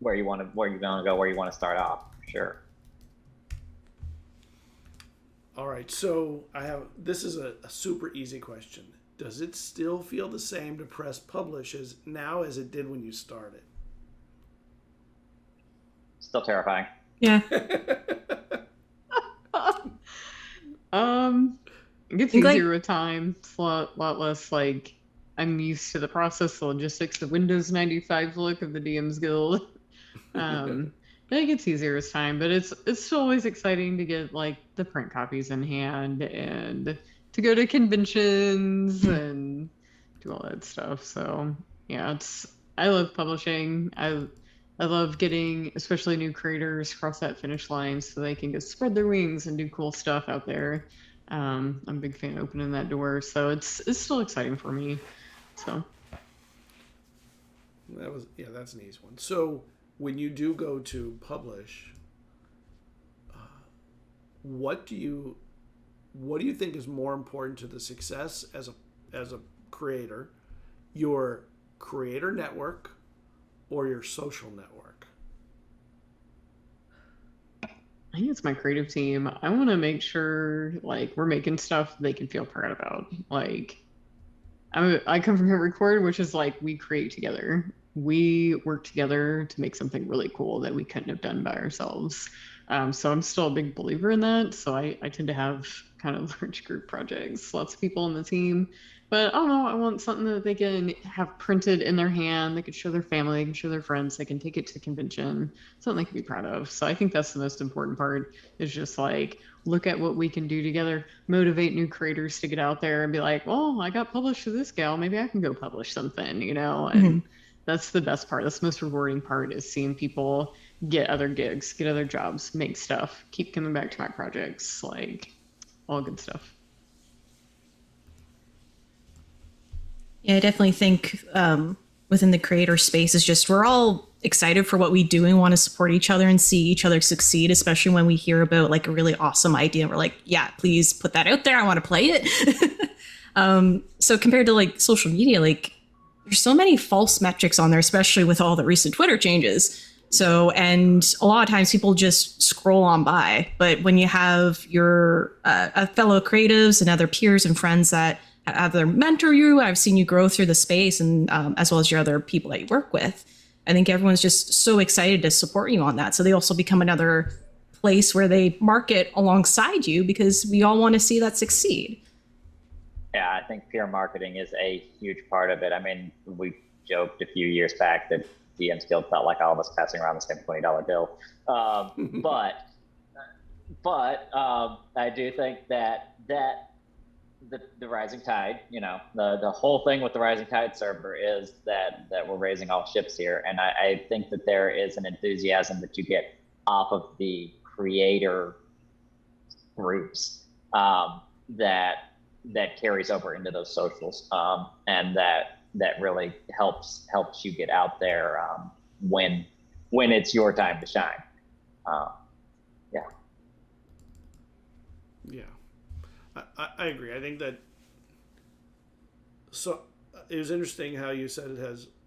where you're going to go, where you want to start off. For sure. All right, so this is a super easy question. Does it still feel the same to press publish now as it did when you started? Still terrifying. Yeah. It gets easier with time. It's a lot less like I'm used to the process, the logistics, the Windows 95 look of the DM's Guild. It gets easier with time, but it's still always exciting to get like the print copies in hand and to go to conventions and do all that stuff. So yeah, I love publishing. I love getting especially new creators across that finish line so they can just spread their wings and do cool stuff out there. I'm a big fan of opening that door, so it's still exciting for me. So that's an easy one. So when you do go to publish, what do you think is more important to the success as a creator, your creator network or your social network? I think it's my creative team. I want to make sure like we're making stuff they can feel proud about. Like I come from Hit Record, which is like we create together. We work together to make something really cool that we couldn't have done by ourselves. So I'm still a big believer in that. So I tend to have kind of large group projects, lots of people on the team. But I don't know, I want something that they can have printed in their hand. They can show their family, they can show their friends, they can take it to convention, something they can be proud of. So I think that's the most important part, is just like, look at what we can do together, motivate new creators to get out there and be like, well, I got published to this gal, maybe I can go publish something, you know? And that's the best part. That's the most rewarding part, is seeing people get other gigs, get other jobs, make stuff, keep coming back to my projects, like all good stuff. Yeah, I definitely think within the creator space is just we're all excited for what we do and want to support each other and see each other succeed, especially when we hear about like a really awesome idea and we're like, yeah, please put that out there. I want to play it. So compared to like social media, like there's so many false metrics on there, especially with all the recent Twitter changes. So, and a lot of times people just scroll on by, but when you have your fellow creatives and other peers and friends that either mentor you, I've seen you grow through the space, and as well as your other people that you work with, I think everyone's just so excited to support you on that. So they also become another place where they market alongside you because we all want to see that succeed. Yeah, I think peer marketing is a huge part of it. I mean, we joked a few years back that DM's Guild felt like all of us passing around the same $20 bill. But I do think that the Rising Tide, you know, the whole thing with the Rising Tide server is that we're raising all ships here. And I think that there is an enthusiasm that you get off of the creator groups that carries over into those socials, and that really helps you get out there when it's your time to shine. Yeah, I agree. I think that. So it was interesting how you said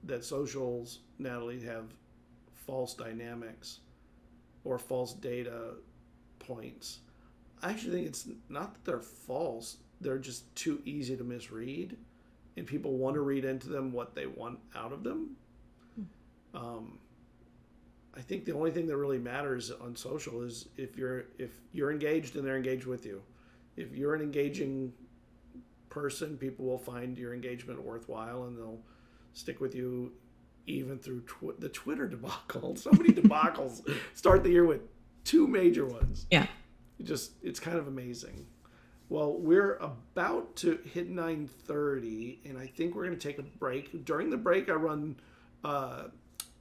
that socials, Natalie, have false dynamics or false data points. I actually think it's not that they're false. They're just too easy to misread, and people want to read into them what they want out of them. I think the only thing that really matters on social is if you're engaged and they're engaged with you. If you're an engaging person, people will find your engagement worthwhile, and they'll stick with you even through the Twitter debacle. So many debacles. Start the year with 2 major ones. Yeah. It's kind of amazing. Well, we're about to hit 9:30, and I think we're going to take a break. During the break, I run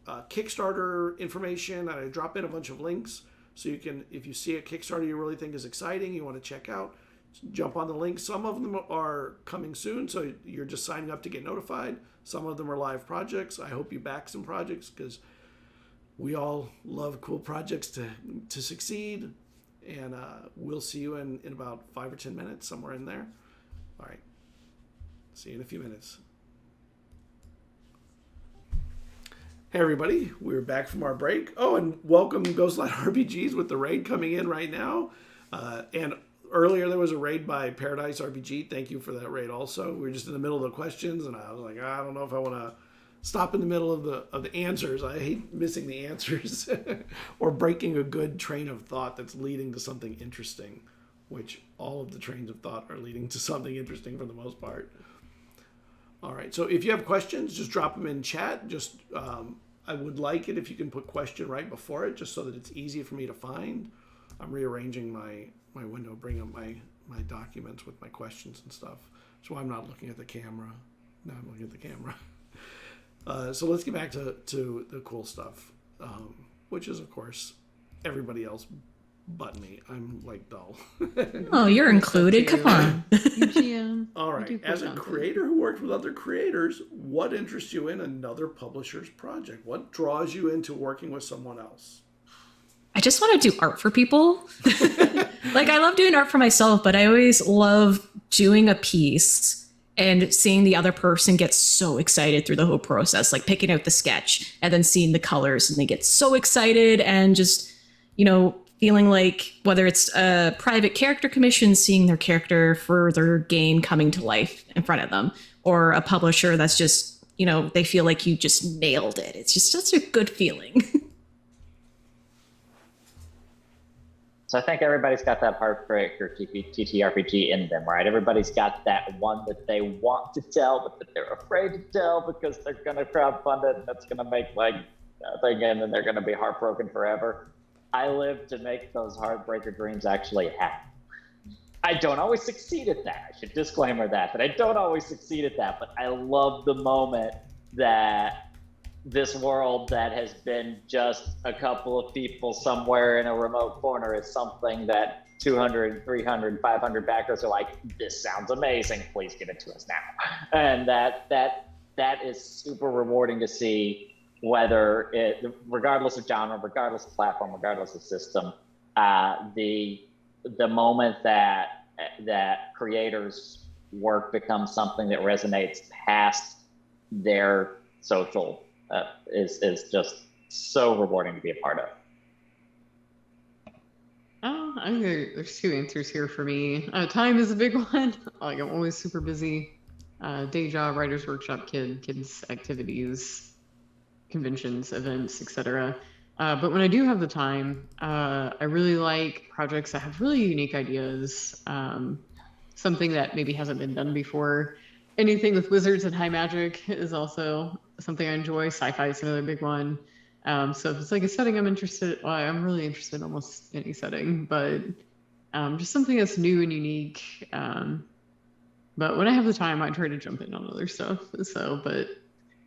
Kickstarter information. I drop in a bunch of links, so you can, if you see a Kickstarter you really think is exciting, you want to check out, jump on the link. Some of them are coming soon, so you're just signing up to get notified. Some of them are live projects. I hope you back some projects, because we all love cool projects to succeed. And we'll see you in about 5 or 10 minutes, somewhere in there. All right. See you in a few minutes. Hey, everybody. We're back from our break. Oh, and welcome Ghostlight RPGs with the raid coming in right now. And earlier there was a raid by Paradise RPG. Thank you for that raid also. We were just in the middle of the questions, and I was like, I don't know if I want to stop in the middle of the answers. I hate missing the answers or breaking a good train of thought that's leading to something interesting, which all of the trains of thought are leading to something interesting for the most part. All right. So if you have questions, just drop them in chat. Just, I would like it if you can put question right before it, just so that it's easy for me to find. I'm rearranging my window, bring up my documents with my questions and stuff. That's why I'm not looking at the camera. Now I'm looking at the camera. So let's get back to the cool stuff, which is, of course, everybody else but me. I'm like dull. Oh, you're included. Come on. All right. As a creator who works with other creators, what interests you in another publisher's project? What draws you into working with someone else? I just want to do art for people. Like, I love doing art for myself, but I always love doing a piece and seeing the other person get so excited through the whole process, like picking out the sketch and then seeing the colors, and they get so excited, and just, feeling like, whether it's a private character commission, seeing their character for their game coming to life in front of them, or a publisher that's just, they feel like you just nailed it. It's just such a good feeling. So I think everybody's got that heartbreak or TTRPG in them, right? Everybody's got that one that they want to tell, but that they're afraid to tell because they're going to crowdfund it, and that's going to make like a thing, and then they're going to be heartbroken forever. I live to make those heartbreaker dreams actually happen. I don't always succeed at that. I should disclaimer that I don't always succeed at that, but I love the moment that this world that has been just a couple of people somewhere in a remote corner is something that 200, 300, 500 backers are like, this sounds amazing, please give it to us now. And that is super rewarding to see, whether it, regardless of genre, regardless of platform, regardless of system, the moment that creators' work becomes something that resonates past their social is just so rewarding to be a part of. I think there's 2 answers here for me. Time is a big one. Like, I'm always super busy. Day job, writer's workshop, kids activities, conventions, events, etc. But when I do have the time, I really like projects that have really unique ideas, something that maybe hasn't been done before. Anything with wizards and high magic is also something I enjoy. Sci-fi is another big one. So if it's like a setting I'm interested, well, I'm really interested in almost any setting, but just something that's new and unique. But when I have the time, I try to jump in on other stuff. So, but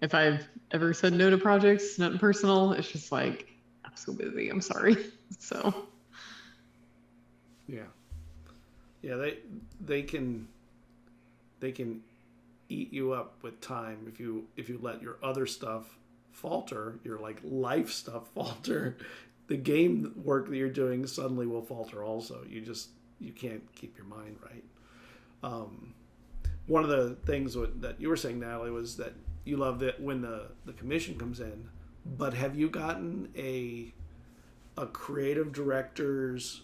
if I've ever said no to projects, nothing personal, it's just like, I'm so busy, I'm sorry. So. Yeah. Yeah, they can eat you up with time if you let your other stuff falter, your like life stuff falter. The game work that you're doing suddenly will falter also. You can't keep your mind right. One of the things that you were saying, Natalie, was that you love that when the commission comes in, but have you gotten a creative director's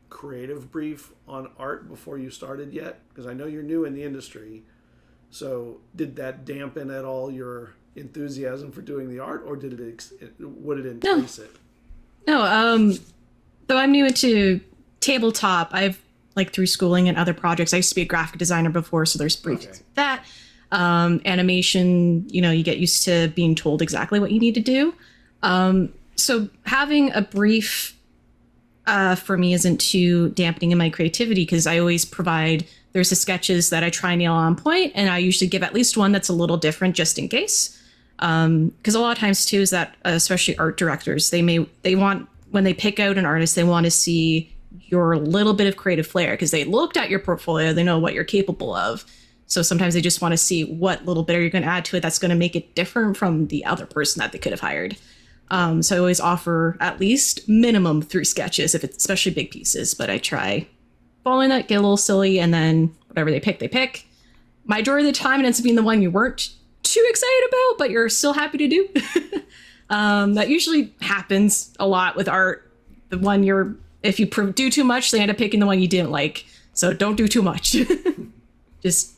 creative brief on art before you started yet? Because I know you're new in the industry. So did that dampen at all your enthusiasm for doing the art, or would it increase it? No, though I'm new into tabletop, I've like through schooling and other projects, I used to be a graphic designer before, so there's briefs like that. Animation, you get used to being told exactly what you need to do. So having a brief for me isn't too dampening in my creativity, because I always there's the sketches that I try and nail on point, and I usually give at least one that's a little different just in case. Because a lot of times too is that, especially art directors, they want, when they pick out an artist, they want to see your little bit of creative flair, because they looked at your portfolio, they know what you're capable of. So sometimes they just want to see what little bit are you going to add to it that's going to make it different from the other person that they could have hired. So I always offer at least minimum 3 sketches, if it's especially big pieces, but I try following that, get a little silly, and then whatever they pick. Majority of the time it ends up being the one you weren't too excited about, but you're still happy to do. That usually happens a lot with art. The one if you do too much, they end up picking the one you didn't like. So don't do too much. Just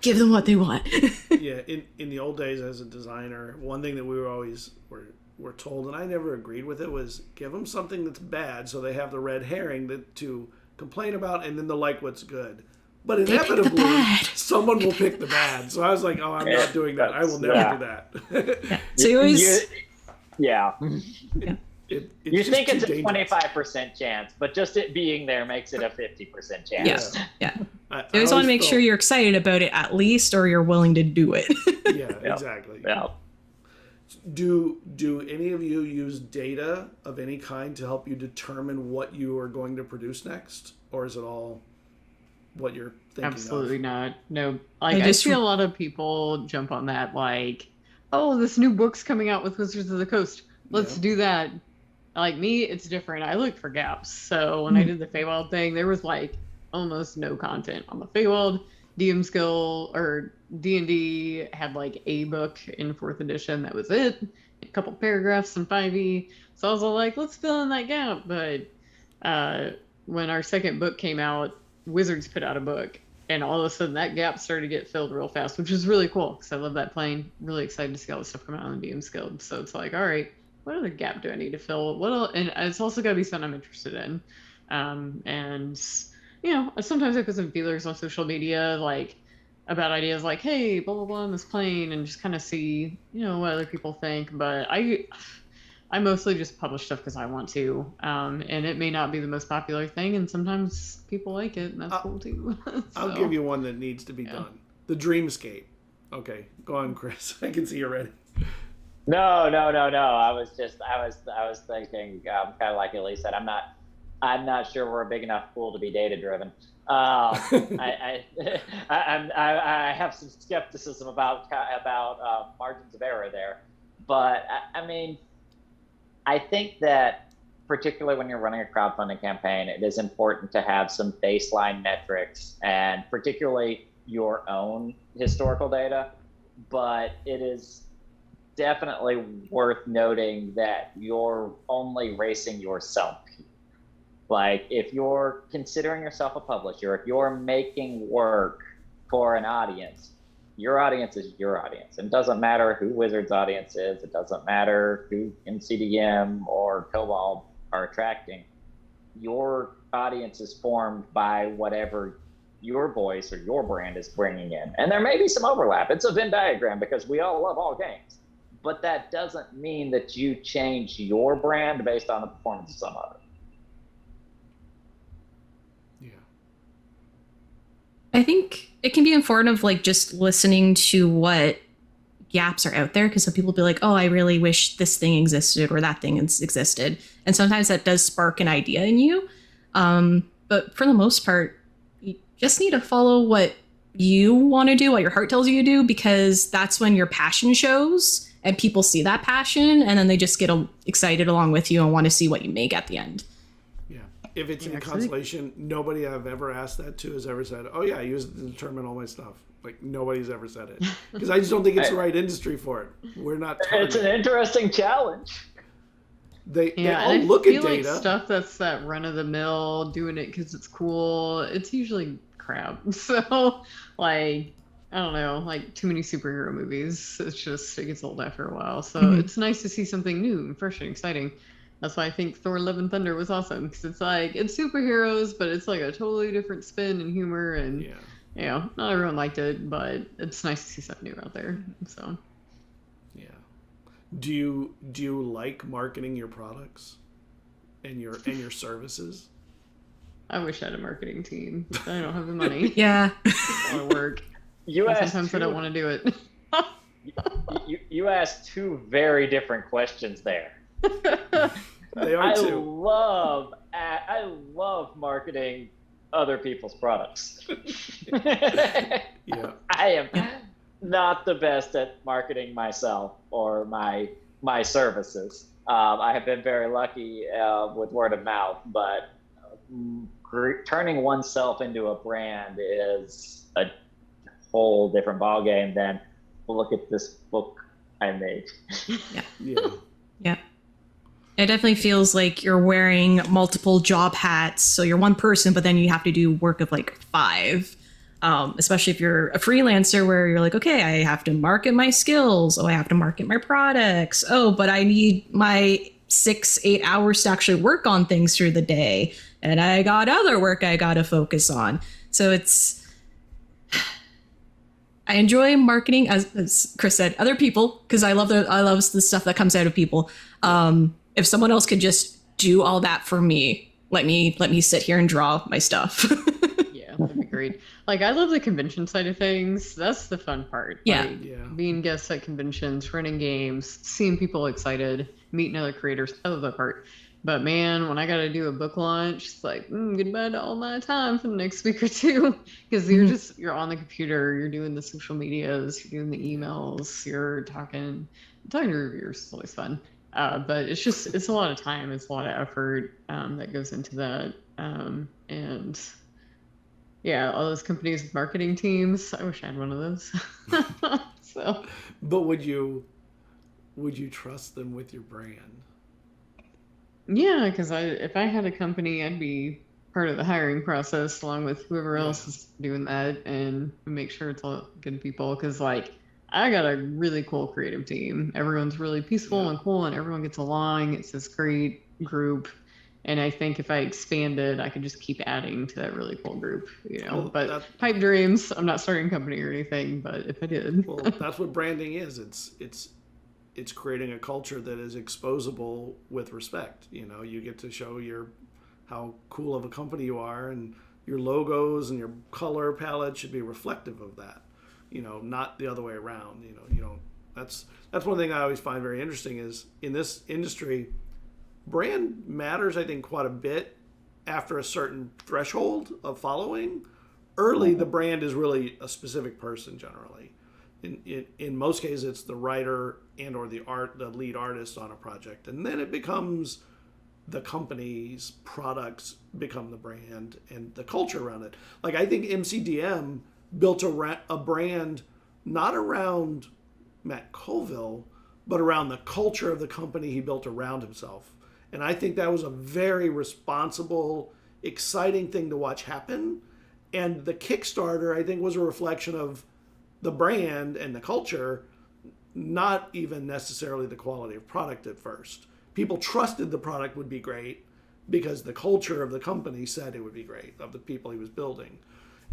give them what they want. Yeah, in the old days as a designer, one thing that we were told, and I never agreed with it, was give them something that's bad so they have the red herring to complain about, and then they'll like what's good. But inevitably, someone will pick the bad. So I was like, oh, I'm not doing that. I will never do that. Yeah. So you always... Yeah. You think it's a dangerous. 25% chance, but just it being there makes it a 50% chance. Yeah. I always want to make sure you're excited about it at least, or you're willing to do it. Yeah, exactly. Yeah. Do any of you use data of any kind to help you determine what you are going to produce next? Or is it all what you're thinking Absolutely of? not. No. I see a lot of people jump on that, like, oh, this new book's coming out with Wizards of the Coast. Let's do that. Like me, it's different. I look for gaps. So when I did the Feywild thing, there was like almost no content on the Feywild. DM Skill or D&D had like a book in 4th edition. That was it. A couple paragraphs in 5e. So I was all like, let's fill in that gap. But when our second book came out, Wizards put out a book. And all of a sudden that gap started to get filled real fast, which is really cool because I love that plane. Really excited to see all the stuff come out on the DM Guild. So it's like, all right, what other gap do I need to fill? And it's also got to be something I'm interested in. And, sometimes I put some feelers on social media, like about ideas like, hey, blah, blah, blah on this plane, and just kind of see, what other people think. But I mostly just publish stuff because I want to, and it may not be the most popular thing, and sometimes people like it, and that's cool too. I'll give you one that needs to be done. The Dreamscape. Okay, go on, Chris. I can see you're ready. No. I was thinking, kind of like Elise said, I'm not sure we're a big enough pool to be data driven. I have some skepticism about margins of error there, but I think that particularly when you're running a crowdfunding campaign, it is important to have some baseline metrics, and particularly your own historical data. But it is definitely worth noting that you're only racing yourself. Like, if you're considering yourself a publisher, if you're making work for an audience, your audience is your audience. It doesn't matter who Wizards' audience is. It doesn't matter who MCDM or Cobalt are attracting. Your audience is formed by whatever your voice or your brand is bringing in. And there may be some overlap. It's a Venn diagram because we all love all games. But that doesn't mean that you change your brand based on the performance of some other. I think it can be informative, like just listening to what gaps are out there, because some people be like, oh, I really wish this thing existed or that thing existed. And sometimes that does spark an idea in you. But for the most part, you just need to follow what you want to do, what your heart tells you to do, because that's when your passion shows and people see that passion, and then they just get excited along with you and want to see what you make at the end. If it's in constellation, nobody I've ever asked that to has ever said, oh yeah, I use it to determine all my stuff. Like, nobody's ever said it. Because I just don't think it's the right industry for it. We're not targeted. It's an interesting challenge. they Yeah, all and I look feel at like data. stuff that's that run of the mill, doing it because it's cool, it's usually crap. So, like, I don't know, like too many superhero movies. It's just, it gets old after a while. So it's nice to see something new and fresh and exciting. That's why I think Thor: Love and Thunder was awesome, because it's like, it's superheroes, but it's like a totally different spin and humor. And, Yeah. you know, not everyone liked it, but it's nice to see something new out there. So, Yeah. Do you like marketing your products and your services? I wish I had a marketing team. But I don't have the money. Yeah. It's a lot of work. You asked Sometimes I don't want to do it. you asked two very different questions there. They are I too. love marketing other people's products. Yeah. I am not the best at marketing myself or my services. I have been very lucky with word of mouth, but turning oneself into a brand is a whole different ballgame than, look at this book I made. Yeah. Yeah. It definitely feels like you're wearing multiple job hats. So you're one person, but then you have to do work of like 5. Especially if you're a freelancer where you're like, okay, I have to market my skills. Oh, I have to market my products. Oh, but I need my 6-8 hours to actually work on things through the day. And I got other work I got to focus on. So I enjoy marketing, as Chris said, other people, because I love the stuff that comes out of people. If someone else could just do all that for me, let me sit here and draw my stuff. Yeah, that'd be great. Like, I love the convention side of things. That's the fun part. Yeah. Like, Yeah. being guests at conventions, running games, seeing people excited, meeting other creators. I love that part. But man, when I got to do a book launch, it's like, goodbye to all my time for the next week or two. Because you're on the computer, you're doing the social medias, you're doing the emails, you're talking to reviewers. It's always fun. But it's a lot of time. It's a lot of effort that goes into that. And yeah, all those companies with marketing teams, I wish I had one of those. So, But would you trust them with your brand? yeah, because if I had a company, I'd be part of the hiring process along with whoever else is doing that, and make sure it's all good people. Because, like, I got a really cool creative team. Everyone's really peaceful and cool, and everyone gets along. It's this great group. And I think if I expanded, I could just keep adding to that really cool group, you know. Well, but pipe dreams, I'm not starting a company or anything, but if I did. Well, that's what branding is. It's creating a culture that is exposable with respect. You know, you get to show how cool of a company you are, and your logos and your color palette should be reflective of that. You know, not the other way around. You know, that's one thing I always find very interesting is in this industry, brand matters, I think, quite a bit after a certain threshold of following. Early, the brand is really a specific person generally. In most cases, it's the writer and or the lead artist on a project, and then it becomes the company's products become the brand and the culture around it. Like, I think MCDM built a brand not around Matt Colville, but around the culture of the company he built around himself. And I think that was a very responsible, exciting thing to watch happen. And the Kickstarter, I think, was a reflection of the brand and the culture, not even necessarily the quality of product at first. People trusted the product would be great because the culture of the company said it would be great, of the people he was building.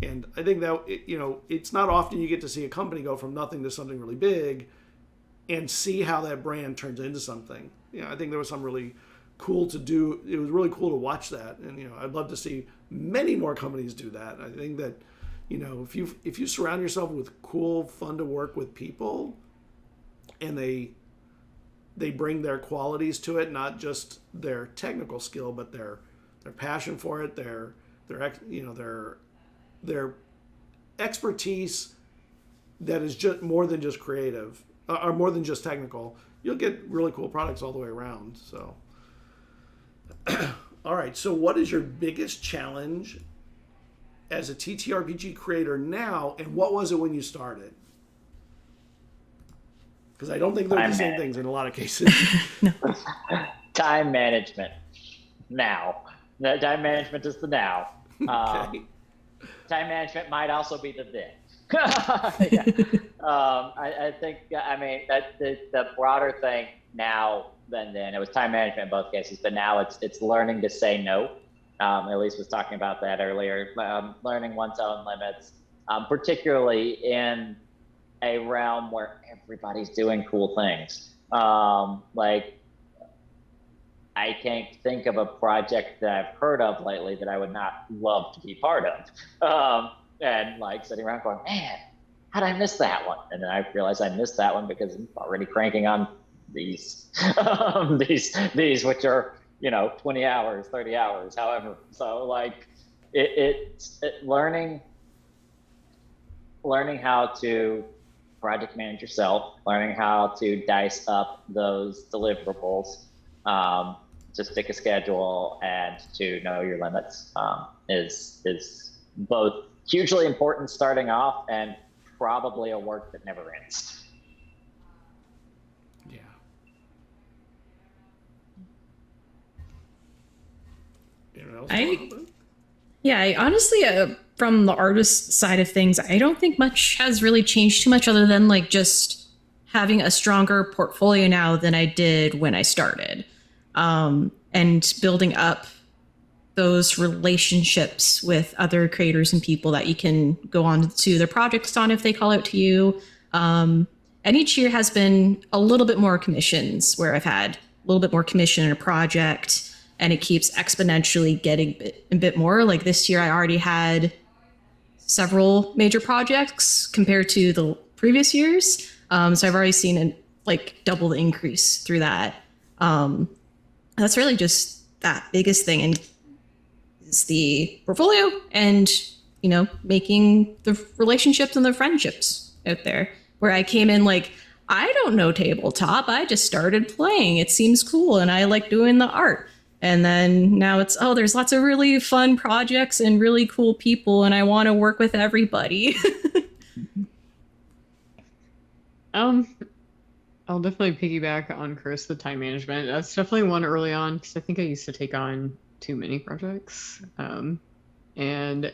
And I think that, it's not often you get to see a company go from nothing to something really big and see how that brand turns into something. I think there was some really cool to do. It was really cool to watch that. And, I'd love to see many more companies do that. I think that, if you surround yourself with cool, fun to work with people, and they bring their qualities to it, not just their technical skill, but their passion for it, their expertise that is just more than just creative or more than just technical, you'll get really cool products all the way around. So, all right. So what is your biggest challenge as a TTRPG creator now, and what was it when you started? Because I don't think they're the same things in a lot of cases. No. time management now. The time management is the now. Okay. Time management might also be the then. Yeah. I think, I mean, that the broader thing now than then, it was time management in both cases, but now it's learning to say no. Elise was talking about that earlier, learning one's own limits, particularly in a realm where everybody's doing cool things. Like, I can't think of a project that I've heard of lately that I would not love to be part of. And like sitting around going, man, how did I miss that one? And then I realized I missed that one because I'm already cranking on these, these which are, 20 hours, 30 hours, however. So like it's learning how to project manage yourself, learning how to dice up those deliverables, to stick a schedule and to know your limits, is both hugely important starting off and probably a work that never ends. Yeah. Anyone else? I honestly, from the artist side of things, I don't think much has really changed too much other than like just having a stronger portfolio now than I did when I started, and building up those relationships with other creators and people that you can go on to their projects on if they call out to you. And each year has been a little bit more commissions, where I've had a little bit more commission in a project, and it keeps exponentially getting a bit more. Like this year, I already had several major projects compared to the previous years. So I've already seen double the increase through that. That's really just that biggest thing, and is the portfolio and making the relationships and the friendships out there. Where I came in like, I don't know tabletop, I just started playing, it seems cool and I like doing the art. And then now it's, there's lots of really fun projects and really cool people and I want to work with everybody. I'll definitely piggyback on Chris, the time management. That's definitely one early on, because I think I used to take on too many projects. And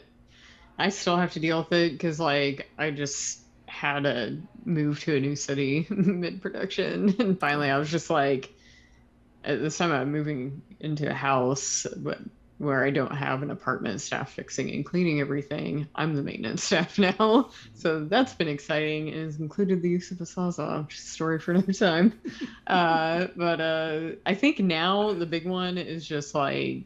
I still have to deal with it because I just had to move to a new city mid-production. And finally I was just like, at this time I'm moving into a house where I don't have an apartment staff fixing and cleaning everything. I'm the maintenance staff now. So that's been exciting, and has included the use of a Sawzall, which is a story for another time. But I think now the big one is just I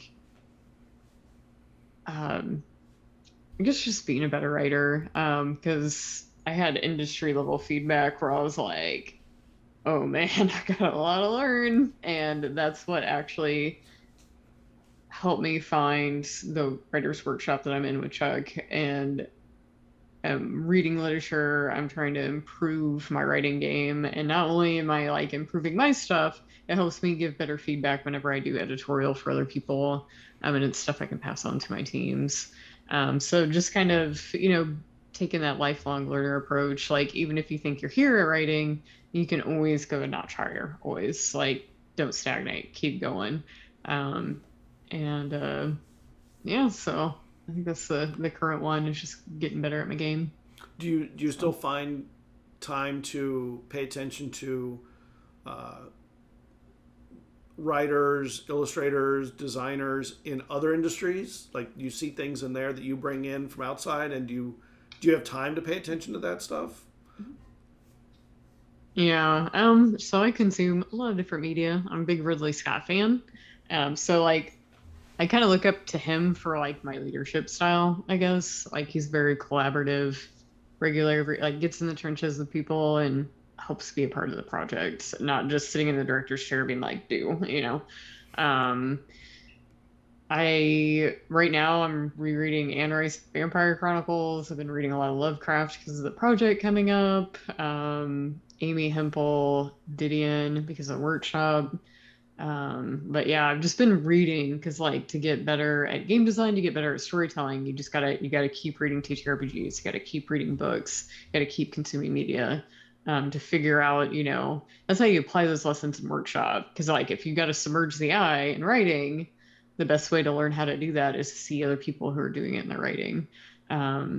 guess just being a better writer. Because I had industry level feedback where I was like, oh man, I got a lot to learn. And that's what actually helped me find the writer's workshop that I'm in with Chuck. And reading literature, I'm trying to improve my writing game. And not only am I improving my stuff, it helps me give better feedback whenever I do editorial for other people. And it's stuff I can pass on to my teams. So just kind of, taking that lifelong learner approach, even if you think you're here at writing, you can always go a notch higher. Always don't stagnate, keep going. So I think that's the current one, is just getting better at my game. Do you still find time to pay attention to writers, illustrators, designers in other industries? Do you see things in there that you bring in from outside, and do you have time to pay attention to that stuff? Yeah. So I consume a lot of different media. I'm a big Ridley Scott fan. So I kind of look up to him for my leadership style, I guess. He's very collaborative, regular, gets in the trenches with people and helps be a part of the project, not just sitting in the director's chair being do. Right now I'm rereading Anne Rice Vampire Chronicles. I've been reading a lot of Lovecraft because of the project coming up. Amy Hempel, Didion because of the workshop. But yeah, I've just been reading because to get better at game design, to get better at storytelling, you gotta keep reading TTRPGs, you gotta keep reading books, you gotta keep consuming media. to figure out, that's how you apply those lessons in workshop. Because like if you got to submerge the eye in writing, the best way to learn how to do that is to see other people who are doing it in their writing.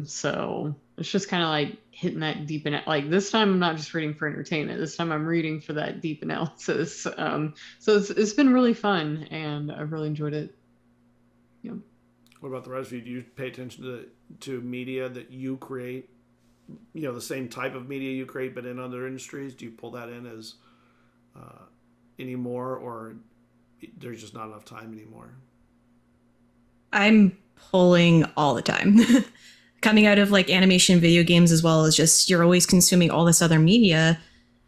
So it's just kind of like hitting that deep like this time I'm not just reading for entertainment. This time I'm reading for that deep analysis. So it's been really fun, and I've really enjoyed it. Yeah. What about the rest of you? Do you pay attention to media that you create? The same type of media you create, but in other industries? Do you pull that in as anymore, or there's just not enough time anymore? I'm pulling all the time. Coming out of like animation, video games, as well as just you're always consuming all this other media,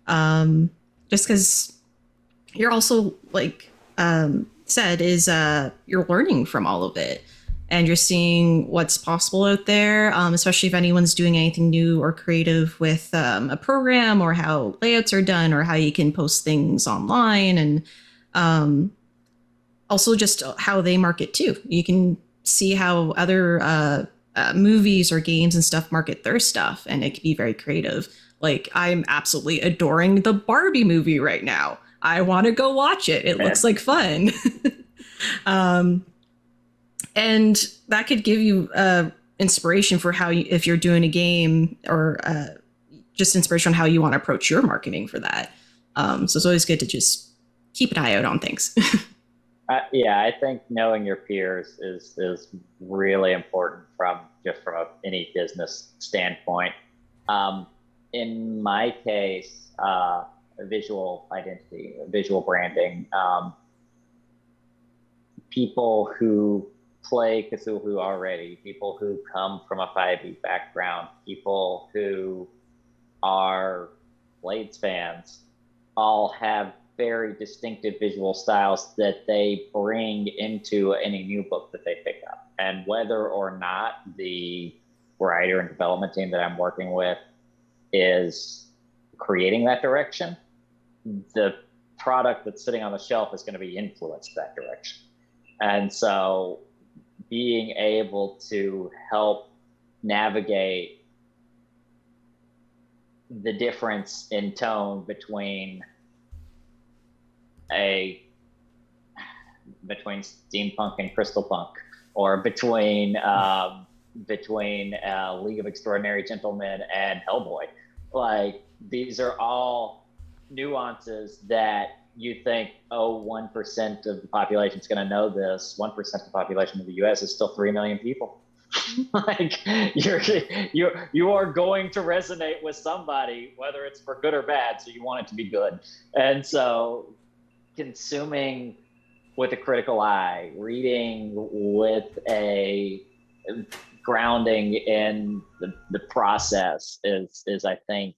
just because you're also like said is you're learning from all of it, and you're seeing what's possible out there, especially if anyone's doing anything new or creative with a program, or how layouts are done, or how you can post things online, and also just how they market too. You can see how other movies or games and stuff market their stuff, and it can be very creative. Like, I'm absolutely adoring the Barbie movie right now. I want to go watch it. It looks like fun. And that could give you inspiration for how if you're doing a game, or just inspiration on how you want to approach your marketing for that. So it's always good to just keep an eye out on things. Yeah, I think knowing your peers is really important from any business standpoint. In my case, visual identity, visual branding, people who play Cthulhu already, people who come from a 5e background, people who are Blades fans, all have very distinctive visual styles that they bring into any new book that they pick up. And whether or not the writer and development team that I'm working with is creating that direction, the product that's sitting on the shelf is going to be influenced that direction. And so being able to help navigate the difference in tone between steampunk and crystal punk, or between League of Extraordinary Gentlemen and Hellboy, like these are all nuances that you think, 1% of the population is going to know this. 1% of the population of the U.S. is still 3 million people. Like you are going to resonate with somebody, whether it's for good or bad. So you want it to be good, and so consuming with a critical eye, reading with a grounding in the process is I think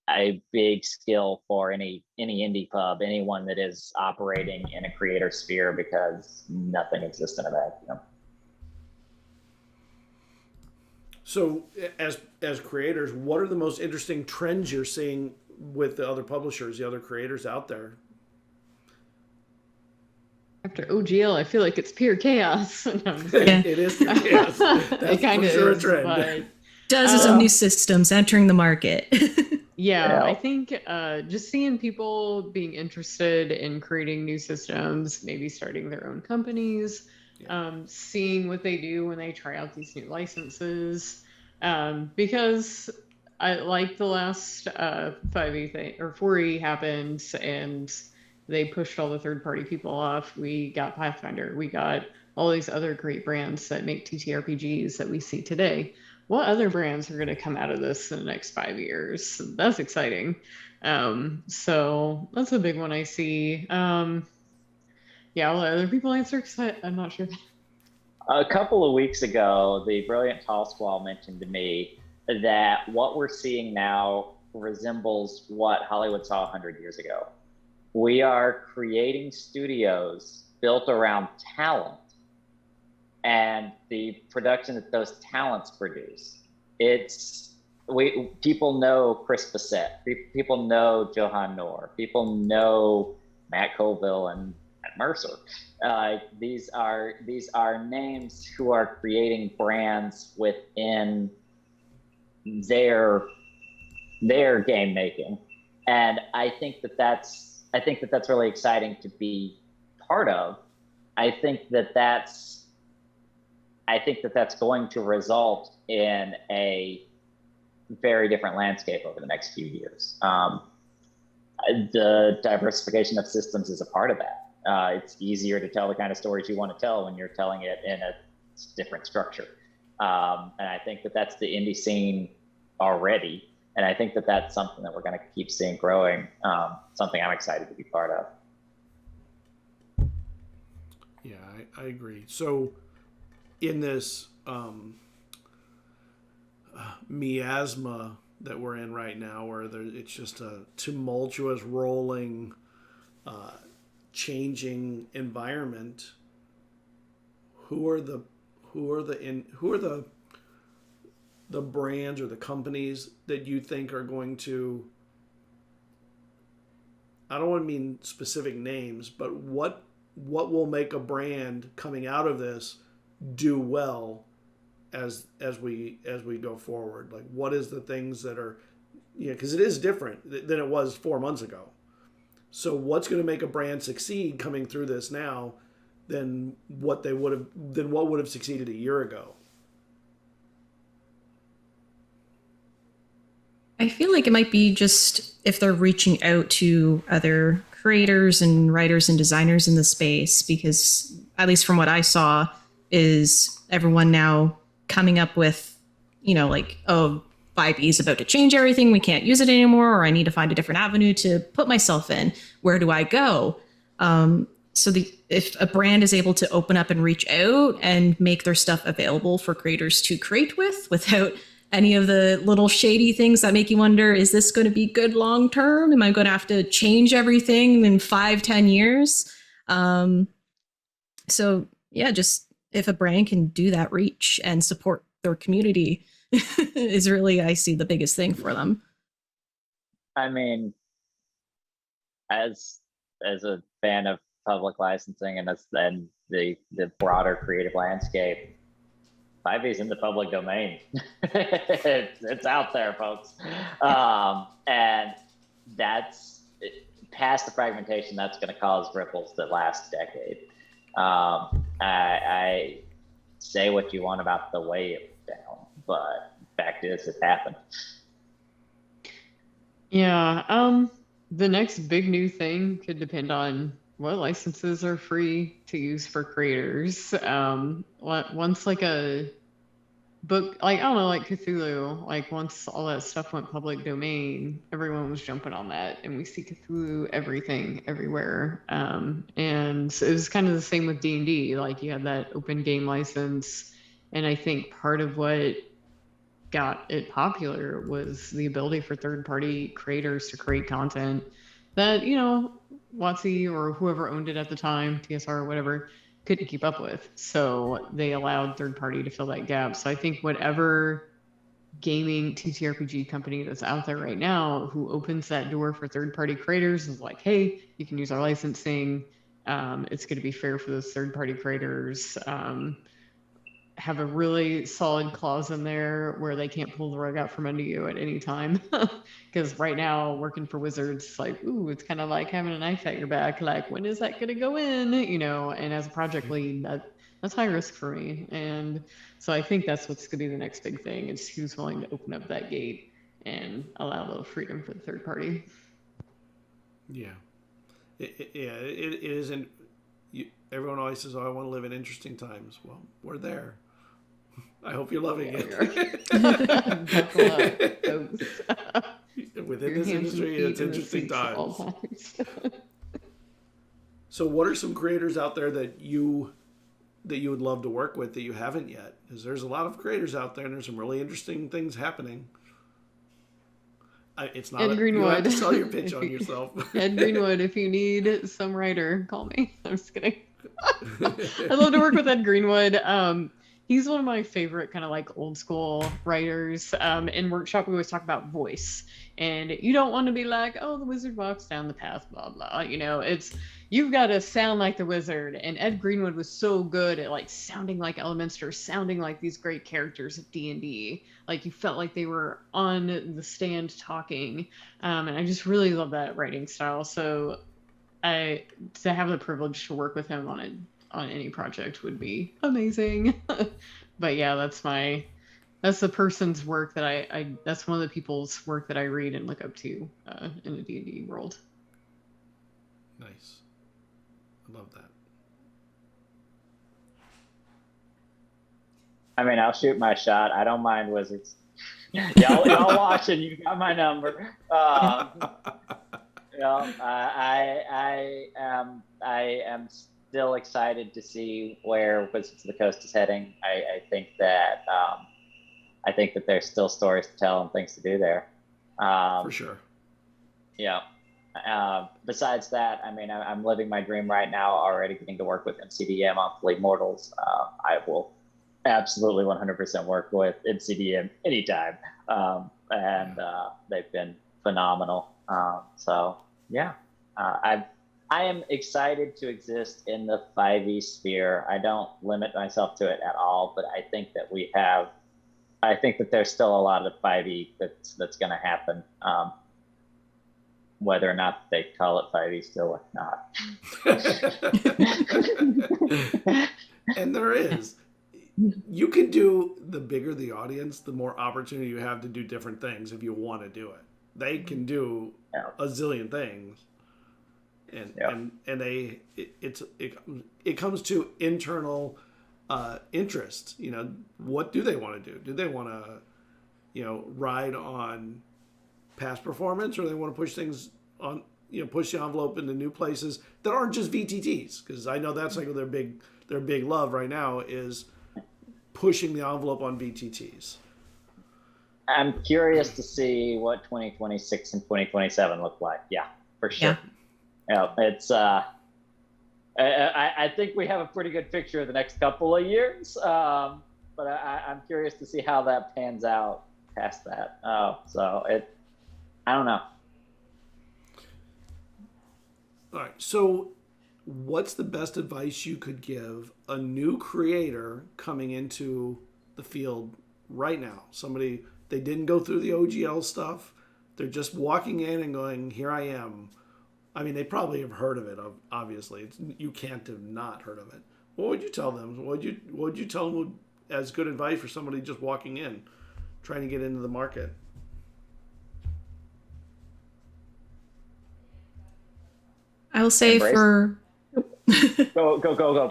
a big skill for any indie pub, anyone that is operating in a creator sphere, because nothing exists in a vacuum. So as creators, what are the most interesting trends you're seeing with the other publishers, the other creators out there? After OGL, I feel like it's pure chaos. No, It is pure chaos. That's it kind of sure is, a trend. but Dozens of new systems entering the market. yeah, I think just seeing people being interested in creating new systems, maybe starting their own companies, seeing what they do when they try out these new licenses, because I like the last 5e thing or 4e happened, and they pushed all the third-party people off. We got Pathfinder. We got all these other great brands that make TTRPGs that we see today. What other brands are going to come out of this in the next 5 years? That's exciting. So that's a big one I see. Yeah, I'll let other people answer because I'm not sure. A couple of weeks ago, the brilliant Tall Squall mentioned to me that what we're seeing now resembles what Hollywood saw 100 years ago. We are creating studios built around talent and the production that those talents produce. People know Chris Bissett, people know Johan Noor, people know Matt Colville and Matt Mercer. These are names who are creating brands within their their game making. And I think that that's really exciting to be part of. I think that that's going to result in a very different landscape over the next few years. The diversification of systems is a part of that. It's easier to tell the kind of stories you want to tell when you're telling it in a different structure. And I think that that's the indie scene already. And I think that that's something that we're going to keep seeing growing, something I'm excited to be part of. Yeah, I agree. So in this miasma that we're in right now, where it's just a tumultuous, rolling, changing environment, who are the brands or the companies that you think are going to, I don't want to mean specific names, but what will make a brand coming out of this do well as we go forward? Like, what is the things that are, because it is different than it was 4 months ago. So what's going to make a brand succeed coming through this now than what would have succeeded a year ago? I feel like it might be just if they're reaching out to other creators and writers and designers in the space, because at least from what I saw is everyone now coming up with, like, oh, 5e is about to change everything. We can't use it anymore, or I need to find a different avenue to put myself in. Where do I go? So if a brand is able to open up and reach out and make their stuff available for creators to create without any of the little shady things that make you wonder, is this going to be good long term? Am I going to have to change everything in 5-10 years? So yeah, just if a brand can do that reach and support their community is really, I see, the biggest thing for them. I mean, as a fan of public licensing and the broader creative landscape, 5e is in the public domain. it's out there, folks. And that's past the fragmentation. That's going to cause ripples that last a decade. I say what you want about the way it went down, but fact is, it happened. Yeah. The next big new thing could depend on what licenses are free to use for creators. Once like a book, like, I don't know, like Cthulhu, like once all that stuff went public domain, everyone was jumping on that, and we see Cthulhu everything, everywhere. And it was kind of the same with D&D. Like, you had that open game license, and I think part of what got it popular was the ability for third-party creators to create content that, WotC or whoever owned it at the time, TSR or whatever, couldn't keep up with. So they allowed third-party to fill that gap. So I think whatever gaming TTRPG company that's out there right now who opens that door for third-party creators is like, hey, you can use our licensing. It's going to be fair for those third-party creators. Have a really solid clause in there where they can't pull the rug out from under you at any time. Because right now, working for Wizards, it's like, ooh, it's kind of like having a knife at your back. Like, when is that going to go in? And as a project lead, that's high risk for me. And so I think that's what's going to be the next big thing, is who's willing to open up that gate and allow a little freedom for the third party. Yeah. It isn't. Everyone always says, oh, I want to live in interesting times. Well, we're there. I hope you're loving it. Buckle up, folks. Within this industry, it's interesting times. So what are some creators out there that you would love to work with that you haven't yet? Because there's a lot of creators out there, and there's some really interesting things happening. It's not Ed Greenwood. You have to sell your pitch on yourself. Ed Greenwood, if you need some writer, call me. I'm just kidding. I'd love to work with Ed Greenwood. He's one of my favorite kind of like old school writers. In workshop, we always talk about voice, and you don't want to be like, oh, the wizard walks down the path, blah blah. you've got to sound like the wizard. And Ed Greenwood was so good at like sounding like Elminster, sounding like these great characters of D&D. Like you felt like they were on the stand talking. And I just really love that writing style. So to have the privilege to work with him on any project would be amazing. But yeah, that's the person's work that I that's one of the people's work that I read and look up to in the D&D world. Nice. I love that. I mean, I'll shoot my shot. I don't mind wizards. Y'all watching, you got my number. I am still excited to see where Wizards of the Coast is heading. I think that there's still stories to tell and things to do there. For sure. Yeah. Besides that, I mean, I'm living my dream right now, already getting to work with MCDM on Fleet Mortals. I will absolutely 100% work with MCDM anytime. They've been phenomenal. So yeah, I am excied to exist in the 5e sphere. I don't limit myself to it at all, but I think that there's still a lot of 5e that's going to happen. Whether or not they call it 5e still or not. And there is. You can do, the bigger the audience, the more opportunity you have to do different things if you want to do it. They can do a zillion things. And it comes to internal interest. You know, what do they want to do? Do they want to, ride on past performance, or they want to push things on, push the envelope into new places that aren't just VTTs? Because I know that's like their big love right now is pushing the envelope on VTTs. I'm curious to see what 2026 and 2027 look like. Yeah, for sure. Yeah, it's. I think we have a pretty good picture of the next couple of years, but I'm curious to see how that pans out past that. I don't know. All right, so what's the best advice you could give a new creator coming into the field right now? Somebody, they didn't go through the OGL stuff. They're just walking in and going, here I am. I mean, they probably have heard of it, obviously. You can't have not heard of it. What would you tell them? What would you tell them as good advice for somebody just walking in, trying to get into the market? I will say Go,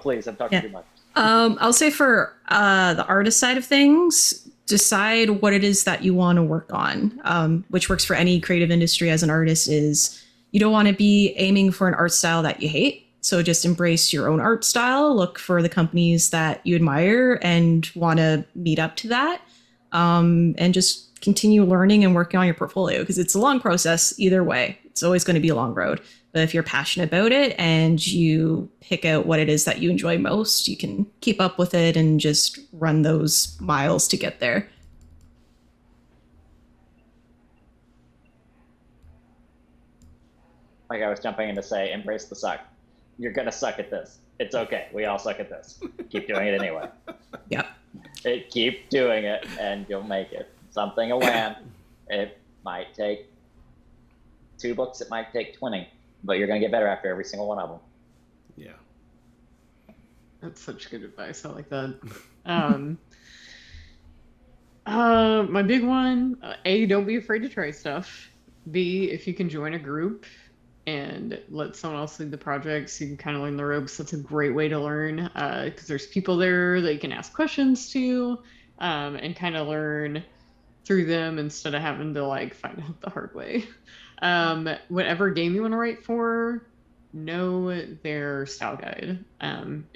please. I'm talking too much. I'll say for the artist side of things, decide what it is that you want to work on, which works for any creative industry as an artist is you don't want to be aiming for an art style that you hate. So just embrace your own art style, look for the companies that you admire and want to meet up to that, and just continue learning and working on your portfolio because it's a long process either way. It's always going to be a long road. But if you're passionate about it and you pick out what it is that you enjoy most, you can keep up with it and just run those miles to get there. Like I was jumping in to say, embrace the suck. You're going to suck at this. It's okay. We all suck at this. Keep doing it anyway. Yep. Keep doing it and you'll make it. Something will land. It might take 2 books. It might take 20. But you're going to get better after every single one of them. Yeah. That's such good advice. I like that. My big one, A, don't be afraid to try stuff. B, if you can join a group and let someone else lead the project so you can kind of learn the ropes, that's a great way to learn because there's people there that you can ask questions to and kind of learn through them instead of having to like find out the hard way. Whatever game you want to write for, know their style guide.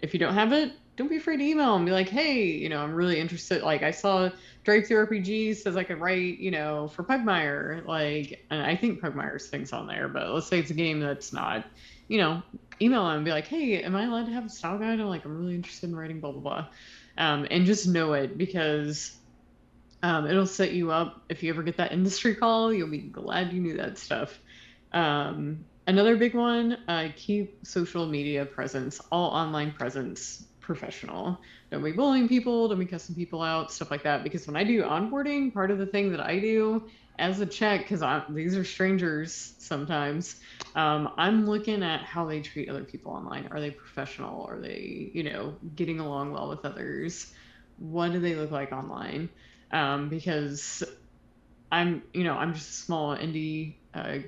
If you don't have it, don't be afraid to email and be like, hey, I'm really interested. Like I saw DnD says I could write, for Pugmire. Like, and I think Pugmire's things on there, but let's say it's a game that's not, email them and be like, hey, am I allowed to have a style guide? I'm really interested in writing blah, blah, blah. And just know it because it'll set you up. If you ever get that industry call, you'll be glad you knew that stuff. Another big one, keep social media presence, all online presence professional. Don't be bullying people, don't be cussing people out, stuff like that. Because when I do onboarding, part of the thing that I do as a check, because these are strangers sometimes, I'm looking at how they treat other people online. Are they professional? Are they, getting along well with others? What do they look like online? Because I'm just a small indie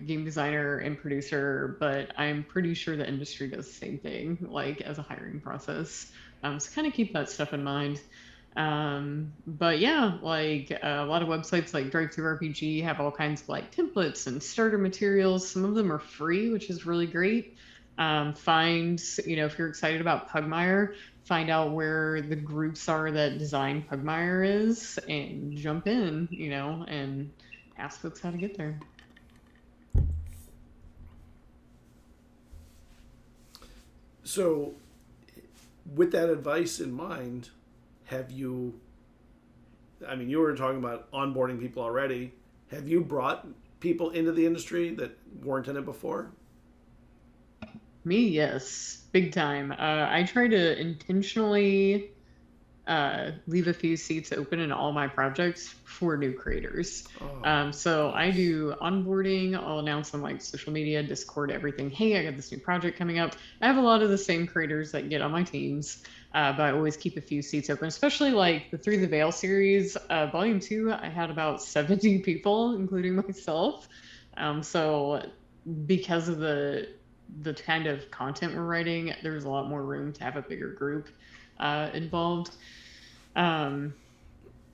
game designer and producer, but I'm pretty sure the industry does the same thing, like as a hiring process. So kind of keep that stuff in mind. But yeah, like a lot of websites like DriveThruRPG have all kinds of like templates and starter materials. Some of them are free, which is really great. If you're excited about Pugmire, find out where the groups are that design Pugmire is and jump in, and ask folks how to get there. So, with that advice in mind, you were talking about onboarding people already. Have you brought people into the industry that weren't in it before? Me, yes, big time. I try to intentionally leave a few seats open in all my projects for new creators. So I do onboarding. I'll announce on like social media, Discord, everything. Hey, I got this new project coming up. I have a lot of the same creators that get on my teams, but I always keep a few seats open, especially like the Through the Veil series, volume 2. I had about 70 people, including myself. So because of the kind of content we're writing, there's a lot more room to have a bigger group involved. And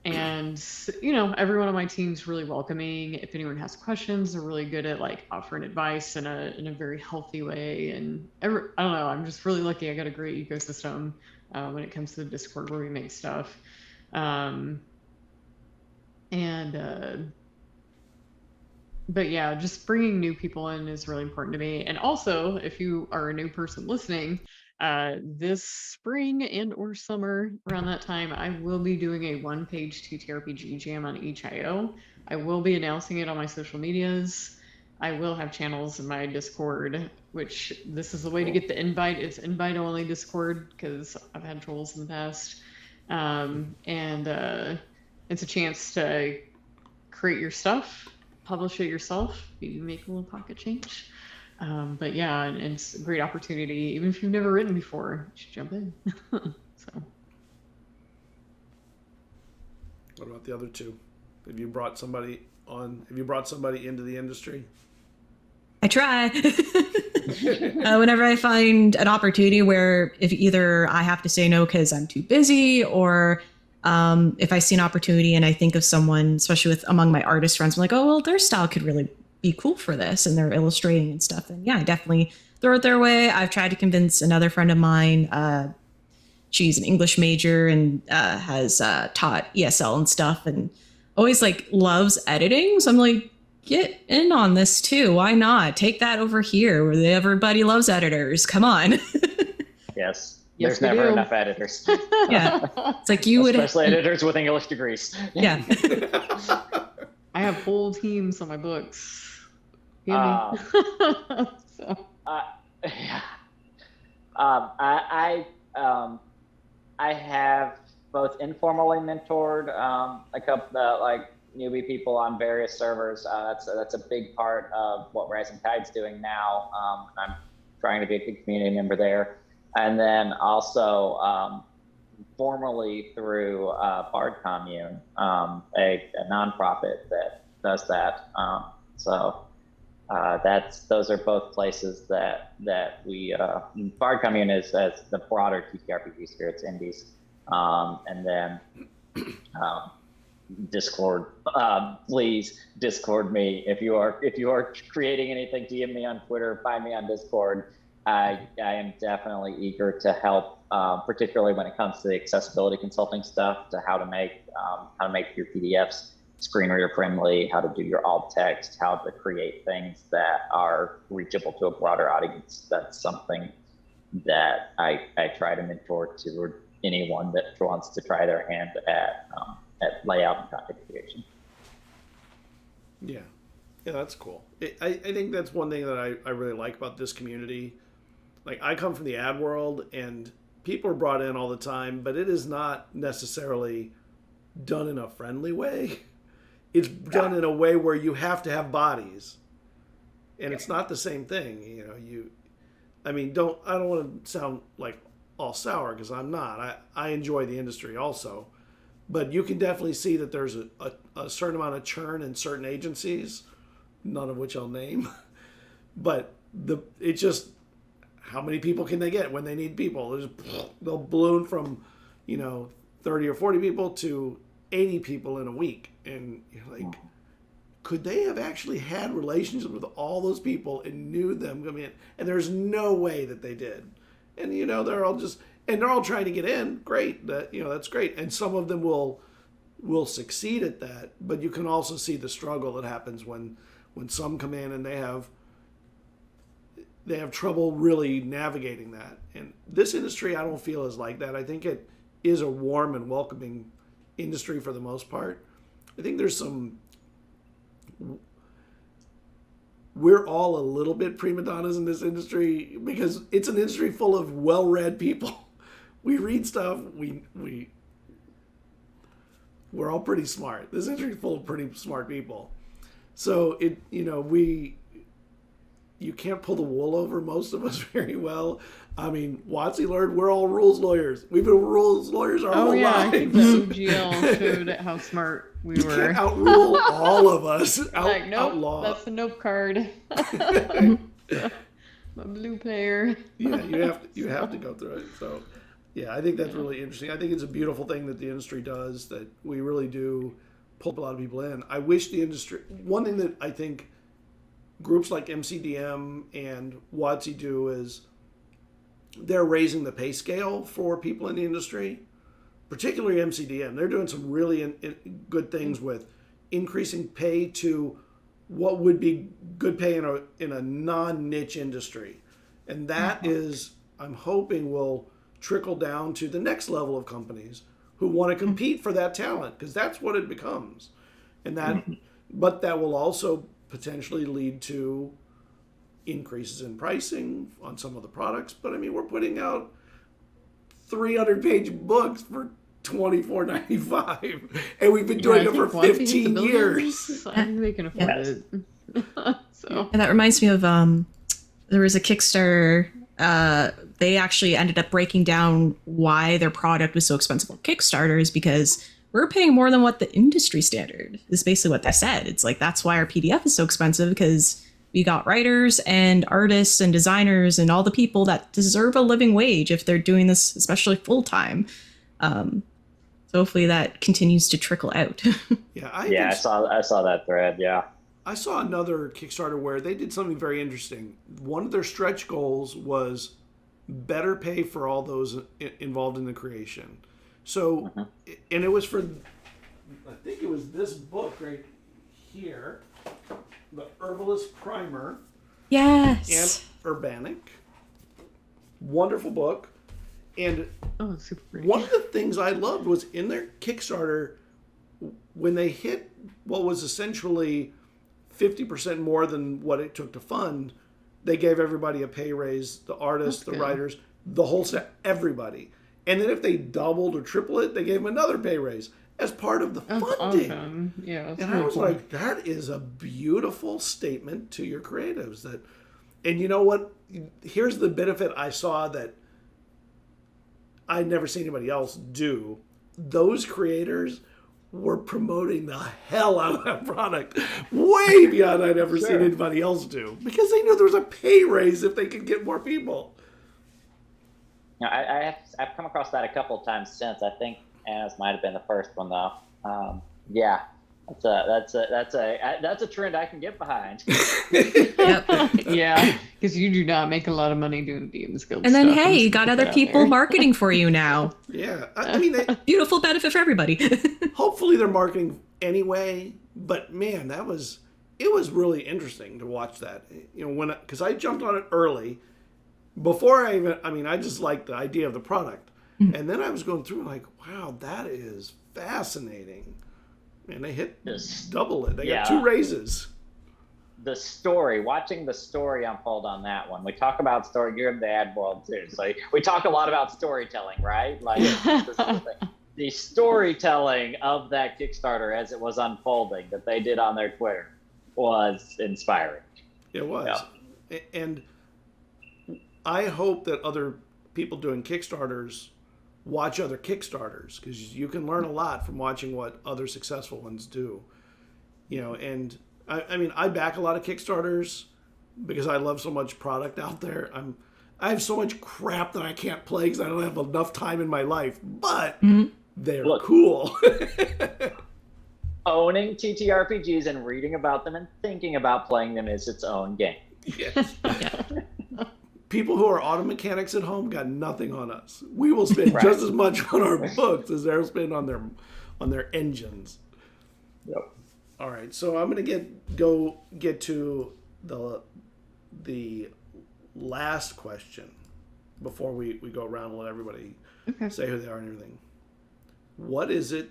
everyone on my team's really welcoming. If anyone has questions, they're really good at like offering advice in a very healthy way. And I don't know, I'm just really lucky. I got a great ecosystem when it comes to the Discord where we make stuff. But yeah, just bringing new people in is really important to me. And also, if you are a new person listening, this spring and or summer, around that time, I will be doing a one-page TTRPG jam on each IO. I will be announcing it on my social medias. I will have channels in my Discord, which this is the way to get the invite. It's invite-only Discord because I've had trolls in the past. It's a chance to create your stuff, publish it yourself, maybe make a little pocket change. But yeah, and it's a great opportunity. Even if you've never written before, you should jump in. So. What about the other two? Have you brought somebody on? Have you brought somebody into the industry? I try. Whenever I find an opportunity where if either I have to say no because I'm too busy, or if I see an opportunity and I think of someone, especially among my artist friends, I'm like, oh, well, their style could really be cool for this, and they're illustrating and stuff. And yeah, I definitely throw it their way. I've tried to convince another friend of mine. She's an English major and has taught ESL and stuff, and always like loves editing. So I'm like, get in on this too. Why not? Take that over here where everybody loves editors. Come on. Yes. There's never enough editors. Yeah. It's like you would. Especially editors with English degrees. Yeah. I have whole teams on my books. Yeah. I have both informally mentored a couple like newbie people on various servers. That's a big part of what Rising Tide's doing now. I'm trying to be a good community member there. And then also formally through Bard Commune, a nonprofit that does that. Those are both places that we Bard Commune is as the broader TTRPG spirits indies, and then Discord. Please Discord me if you are creating anything. DM me on Twitter. Find me on Discord. I am definitely eager to help, particularly when it comes to the accessibility consulting stuff, to how to make your PDFs screen reader friendly, how to do your alt text, how to create things that are reachable to a broader audience. That's something that I try to mentor to anyone that wants to try their hand at layout and content creation. Yeah. Yeah, that's cool. I think that's one thing that I really like about this community. Like, I come from the ad world, and people are brought in all the time, but it is not necessarily done in a friendly way. It's done in a way where you have to have bodies, and it's not the same thing. You know, I don't want to sound like all sour, because I'm not. I enjoy the industry also, but you can definitely see that there's a certain amount of churn in certain agencies, none of which I'll name, but it's just, how many people can they get when they need people? They'll balloon from, 30 or 40 people to 80 people in a week. And you're like, could they have actually had relationships with all those people and knew them coming in? And there's no way that they did. And, they're all trying to get in. Great. That's great. And some of them will succeed at that. But you can also see the struggle that happens when some come in and they have trouble really navigating that. And this industry, I don't feel is like that. I think it is a warm and welcoming industry for the most part. I think there's we're all a little bit prima donnas in this industry, because it's an industry full of well-read people. We read stuff. We're all pretty smart. This industry is full of pretty smart people. So you can't pull the wool over most of us very well. I mean, WotC learned we're all rules lawyers. We've been rules lawyers our whole I lives. think the OGL showed how smart we You were. can't outrule all of us. Like, nope, Outlaw. that's the nope card. My blue player. Yeah, you have to go through it. So, yeah, I think that's really interesting. I think it's a beautiful thing that the industry does, that we really do pull a lot of people in. I wish the industry, one thing that I think groups like MCDM and WotC do is they're raising the pay scale for people in the industry, particularly MCDM. They're doing some really good things with increasing pay to what would be good pay in a non-niche industry. And that is, I'm hoping, will trickle down to the next level of companies who want to compete for that talent, because that's what it becomes. And but that will also potentially lead to increases in pricing on some of the products. But I mean, we're putting out 300-page books for $24.95, and we've been doing it for 15 years. I think they can afford it. So. And that reminds me of there was a Kickstarter. They actually ended up breaking down why their product was so expensive on Kickstarter, is because we're paying more than what the industry standard is. Basically what they said. It's like, that's why our PDF is so expensive, because we got writers and artists and designers and all the people that deserve a living wage if they're doing this, especially full time. So hopefully that continues to trickle out. I saw that thread. Yeah. I saw another Kickstarter where they did something very interesting. One of their stretch goals was better pay for all those involved in the creation. So, and it was for, I think it was this book right here, the Herbalist Primer. Yes. And Urbanic. Wonderful book. And super great. one of the things I loved was in their Kickstarter, when they hit what was essentially 50% more than what it took to fund, they gave everybody a pay raise, the artists, the writers, the whole set, everybody. And then if they doubled or tripled it, they gave them another pay raise as part of the funding. Awesome. Yeah, and I was like, that is a beautiful statement to your creatives. And you know what? Here's the benefit I saw that I'd never seen anybody else do. Those creators were promoting the hell out of that product way beyond I'd ever seen anybody else do, because they knew there was a pay raise if they could get more people. I've come across that a couple of times since. I think Anna's might have been the first one though. Yeah, that's a trend I can get behind. Yeah, because you do not make a lot of money doing DM skills. And then hey, you got other people marketing for you now. Yeah, I mean, beautiful benefit for everybody. Hopefully they're marketing anyway. But man, it was really interesting to watch that. Because I jumped on it early. Before I just liked the idea of the product. And then I was going through like, wow, that is fascinating. And they hit double it. They got 2 raises. watching the story unfold on that one. We talk about story, you're in the ad world too, so we talk a lot about storytelling, right? Like the storytelling of that Kickstarter as it was unfolding that they did on their Twitter was inspiring. It was. Yeah. And I hope that other people doing Kickstarters watch other Kickstarters, because you can learn a lot from watching what other successful ones do. And I mean, I back a lot of Kickstarters because I love so much product out there. I have so much crap that I can't play because I don't have enough time in my life, but they're cool. Owning TTRPGs and reading about them and thinking about playing them is its own game. Yes. People who are auto mechanics at home got nothing on us. We will spend just as much on our books as they'll spend on their engines. Yep. All right, so I'm gonna get to the last question before we go around and let everybody say who they are and everything. What is it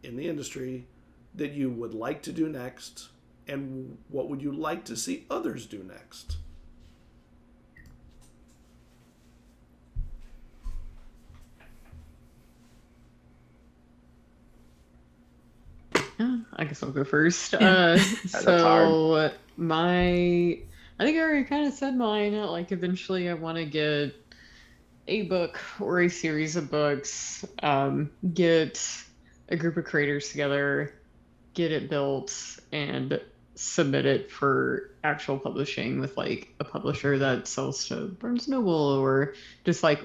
in the industry that you would like to do next, and what would you like to see others do next? I guess I'll go first. I think I already kind of said mine. Like, eventually I want to get a book or a series of books, get a group of creators together, get it built, and submit it for actual publishing with like a publisher that sells to Barnes & Noble or just like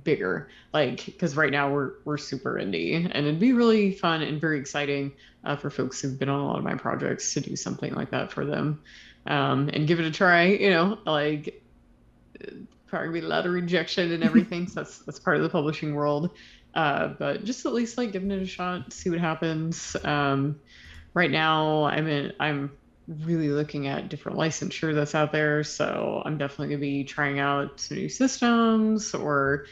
bigger, like, because right now we're super indie, and it'd be really fun and very exciting for folks who've been on a lot of my projects to do something like that for them, and give it a try. Like, probably be a lot of rejection and everything, so that's part of the publishing world, but just at least like giving it a shot, see what happens. Right now I'm really looking at different licensure that's out there, so I'm definitely going to be trying out some new systems or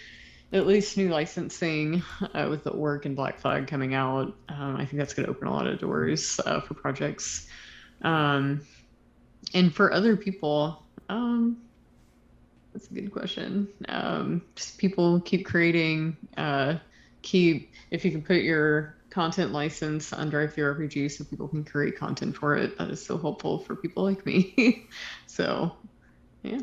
at least new licensing with the Orc and Black Flag coming out. I think that's going to open a lot of doors for projects. And for other people, that's a good question. Just people keep creating, if you can put your content license on DriveThruRPG so people can create content for it, that is so helpful for people like me. So, yeah.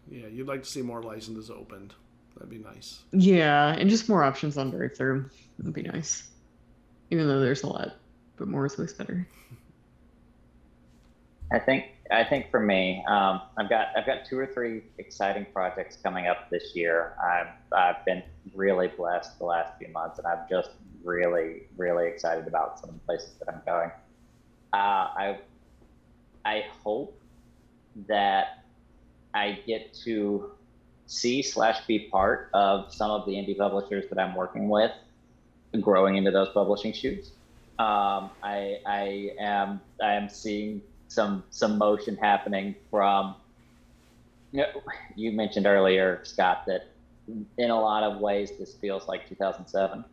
Yeah, you'd like to see more licenses opened. That'd be nice. Yeah, and just more options on DriveThru. That'd be nice. Even though there's a lot, but more is always better. I think for me, I've got 2 or 3 exciting projects coming up this year. I've been really blessed the last few months, and I'm just really, really excited about some of the places that I'm going. I hope that I get to see/be part of some of the indie publishers that I'm working with growing into those publishing shoes. I am seeing some motion happening from, you mentioned earlier, Scott, that in a lot of ways this feels like 2007.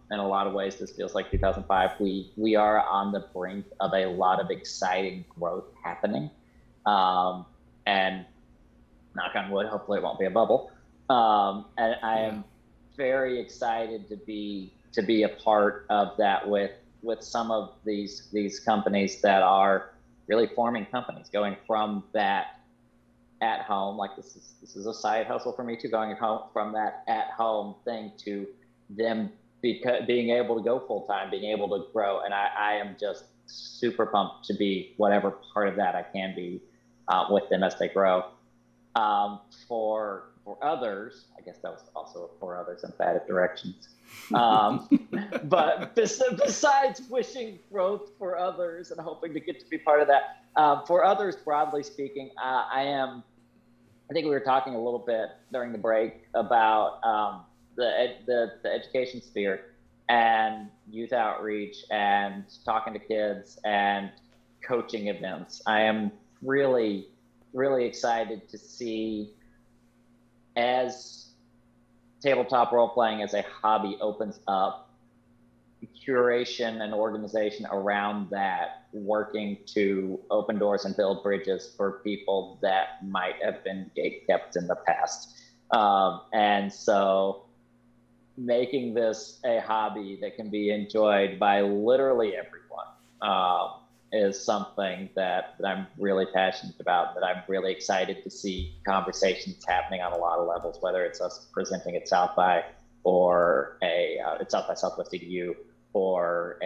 In a lot of ways this feels like 2005. We are on the brink of a lot of exciting growth happening, and knock on wood, hopefully it won't be a bubble. And I am very excited to be a part of that with some of these companies that are really forming companies, going from that at home, like this is a side hustle for me too, going home from that at home thing to them being able to go full time, being able to grow. And I am just super pumped to be whatever part of that I can be with them as they grow. For others, I guess that was also for others in bad directions. But besides wishing growth for others and hoping to get to be part of that, for others, broadly speaking, I think we were talking a little bit during the break about the education sphere and youth outreach and talking to kids and coaching events. I am really, really excited to see, as tabletop role playing as a hobby opens up, curation and organization around that, working to open doors and build bridges for people that might have been gatekept in the past. And so making this a hobby that can be enjoyed by literally everyone is something that I'm really passionate about, that I'm really excited to see conversations happening on a lot of levels, whether it's us presenting at South by or at South by Southwest EDU, or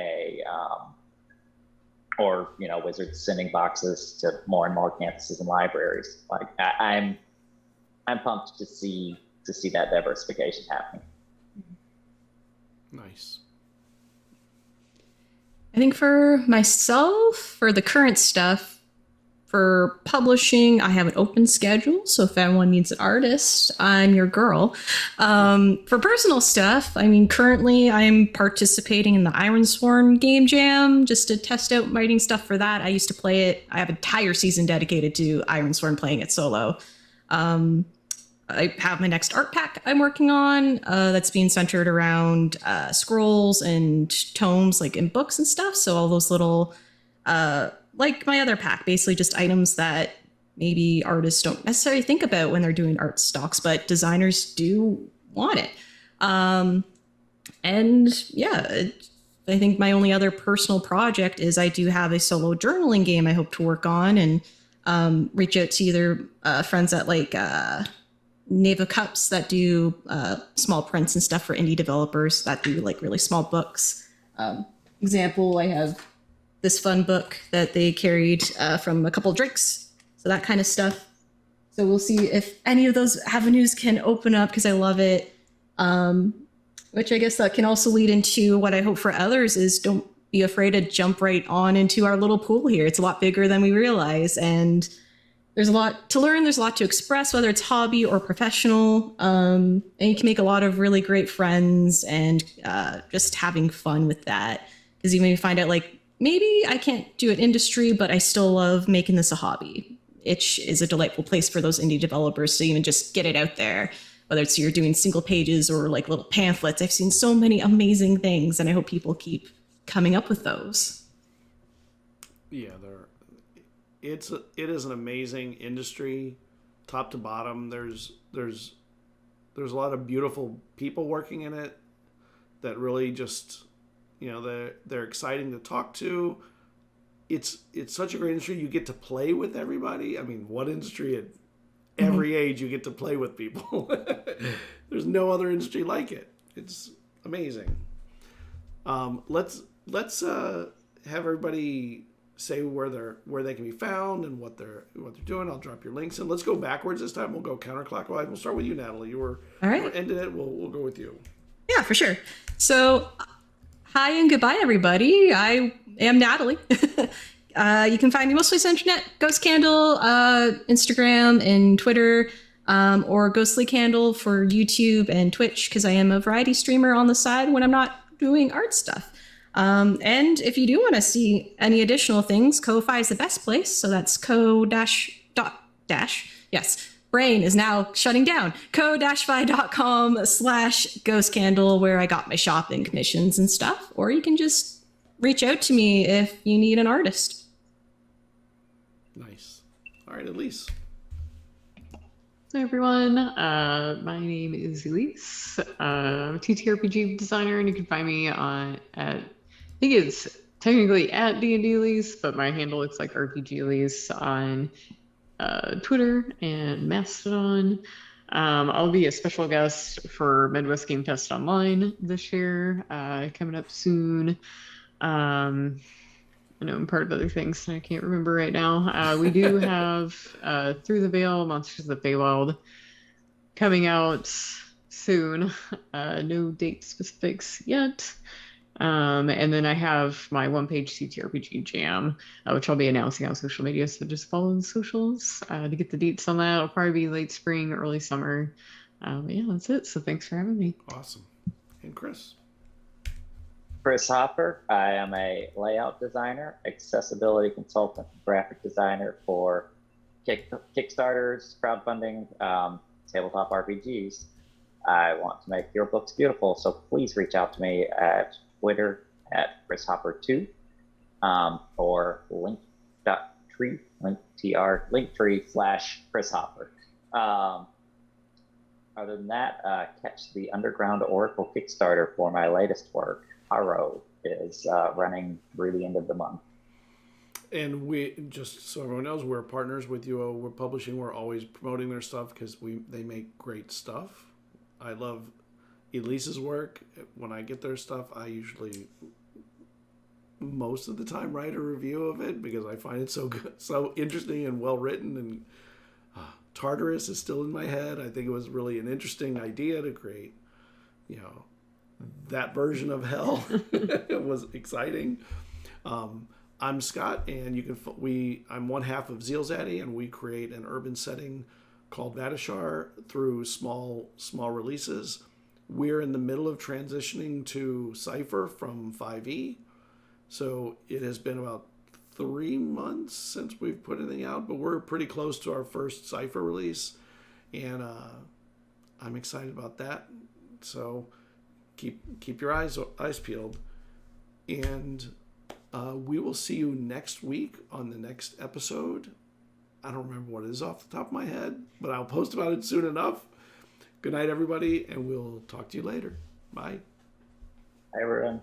Wizards sending boxes to more and more campuses and libraries. Like I'm pumped to see that diversification happening. Nice. I think for myself, for the current stuff, for publishing, I have an open schedule. So if anyone needs an artist, I'm your girl. For personal stuff, I mean, currently I'm participating in the Ironsworn Game Jam just to test out writing stuff for that. I used to play it. I have an entire season dedicated to Ironsworn, playing it solo. I have my next art pack I'm working on that's being centered around scrolls and tomes, like in books and stuff. So all those little, like my other pack, basically just items that maybe artists don't necessarily think about when they're doing art stocks, but designers do want it. And yeah, I think my only other personal project is I do have a solo journaling game I hope to work on, and reach out to either friends at like Knave of Cups that do small prints and stuff for indie developers that do like really small books. Example, I have this fun book that they carried from a couple drinks, so that kind of stuff. So we'll see if any of those avenues can open up, because I love it. Which I guess that can also lead into what I hope for others is, don't be afraid to jump right on into our little pool here. It's a lot bigger than we realize, and there's a lot to learn. There's a lot to express, whether it's hobby or professional. And you can make a lot of really great friends, and just having fun with that. Because you may find out like, maybe I can't do an industry, but I still love making this a hobby. Itch is a delightful place for those indie developers to even just get it out there. Whether it's you're doing single pages or like little pamphlets. I've seen so many amazing things, and I hope people keep coming up with those. Yeah, it is an amazing industry, top to bottom. There's a lot of beautiful people working in it that really just, they're exciting to talk to. It's such a great industry. You get to play with everybody. I mean, what industry at every age you get to play with people? There's no other industry like it. It's amazing. Let's have everybody say where they can be found and what they're doing. I'll drop your links in. Let's go backwards this time. We'll go counterclockwise. We'll start with you, Natalie. You were ending it. We'll go with you. Yeah, for sure. So, hi and goodbye, everybody. I am Natalie. You can find me mostly on the internet, Ghost Candle, Instagram and Twitter, or Ghostly Candle for YouTube and Twitch, because I am a variety streamer on the side when I'm not doing art stuff. And if you do want to see any additional things, Ko-Fi is the best place. So that's yes, brain is now shutting down. ko-fi.com/ghostcandle, where I got my shop and commissions and stuff. Or you can just reach out to me if you need an artist. Nice. All right, Elise. Hi everyone, my name is Elise. I'm a TTRPG designer, and you can find me I think it's technically at DnD Elise, but my handle looks like RPG Elise on Twitter and Mastodon. I'll be a special guest for Midwest Game Fest Online this year, coming up soon. I know I'm part of other things, and I can't remember right now. We do have Through the Veil, Monsters of the Feywild coming out soon. No date specifics yet. And then I have my one-page TTRPG jam, which I'll be announcing on social media, so just follow the socials to get the dates on that. It'll probably be late spring, early summer. But yeah, that's it. So thanks for having me. Awesome. And Chris? Chris Hopper. I am a layout designer, accessibility consultant, graphic designer for Kickstarters, crowdfunding, tabletop RPGs. I want to make your books beautiful, so please reach out to me at Twitter at ChrisHopper2, or linktree/ChrisHopper. Other than that, catch the Underground Oracle Kickstarter for my latest work. Haro is running through the end of the month. And we, just so everyone knows, we're partners with UO. We're publishing. We're always promoting their stuff because they make great stuff. I love Elise's work. When I get their stuff, I usually, most of the time, write a review of it because I find it so good, so interesting and well written. And Tartarus is still in my head. I think it was really an interesting idea to create, that version of hell. It was exciting. I'm Scott, and I'm one half of Zealzaddy, and we create an urban setting called Vadishar through small releases. We're in the middle of transitioning to Cypher from 5e, so it has been about 3 months since we've put anything out, but we're pretty close to our first Cypher release, and I'm excited about that. So keep your eyes peeled, and we will see you next week on the next episode. I don't remember what it is off the top of my head, but I'll post about it soon enough. Good night, everybody, and we'll talk to you later. Bye. Bye, everyone.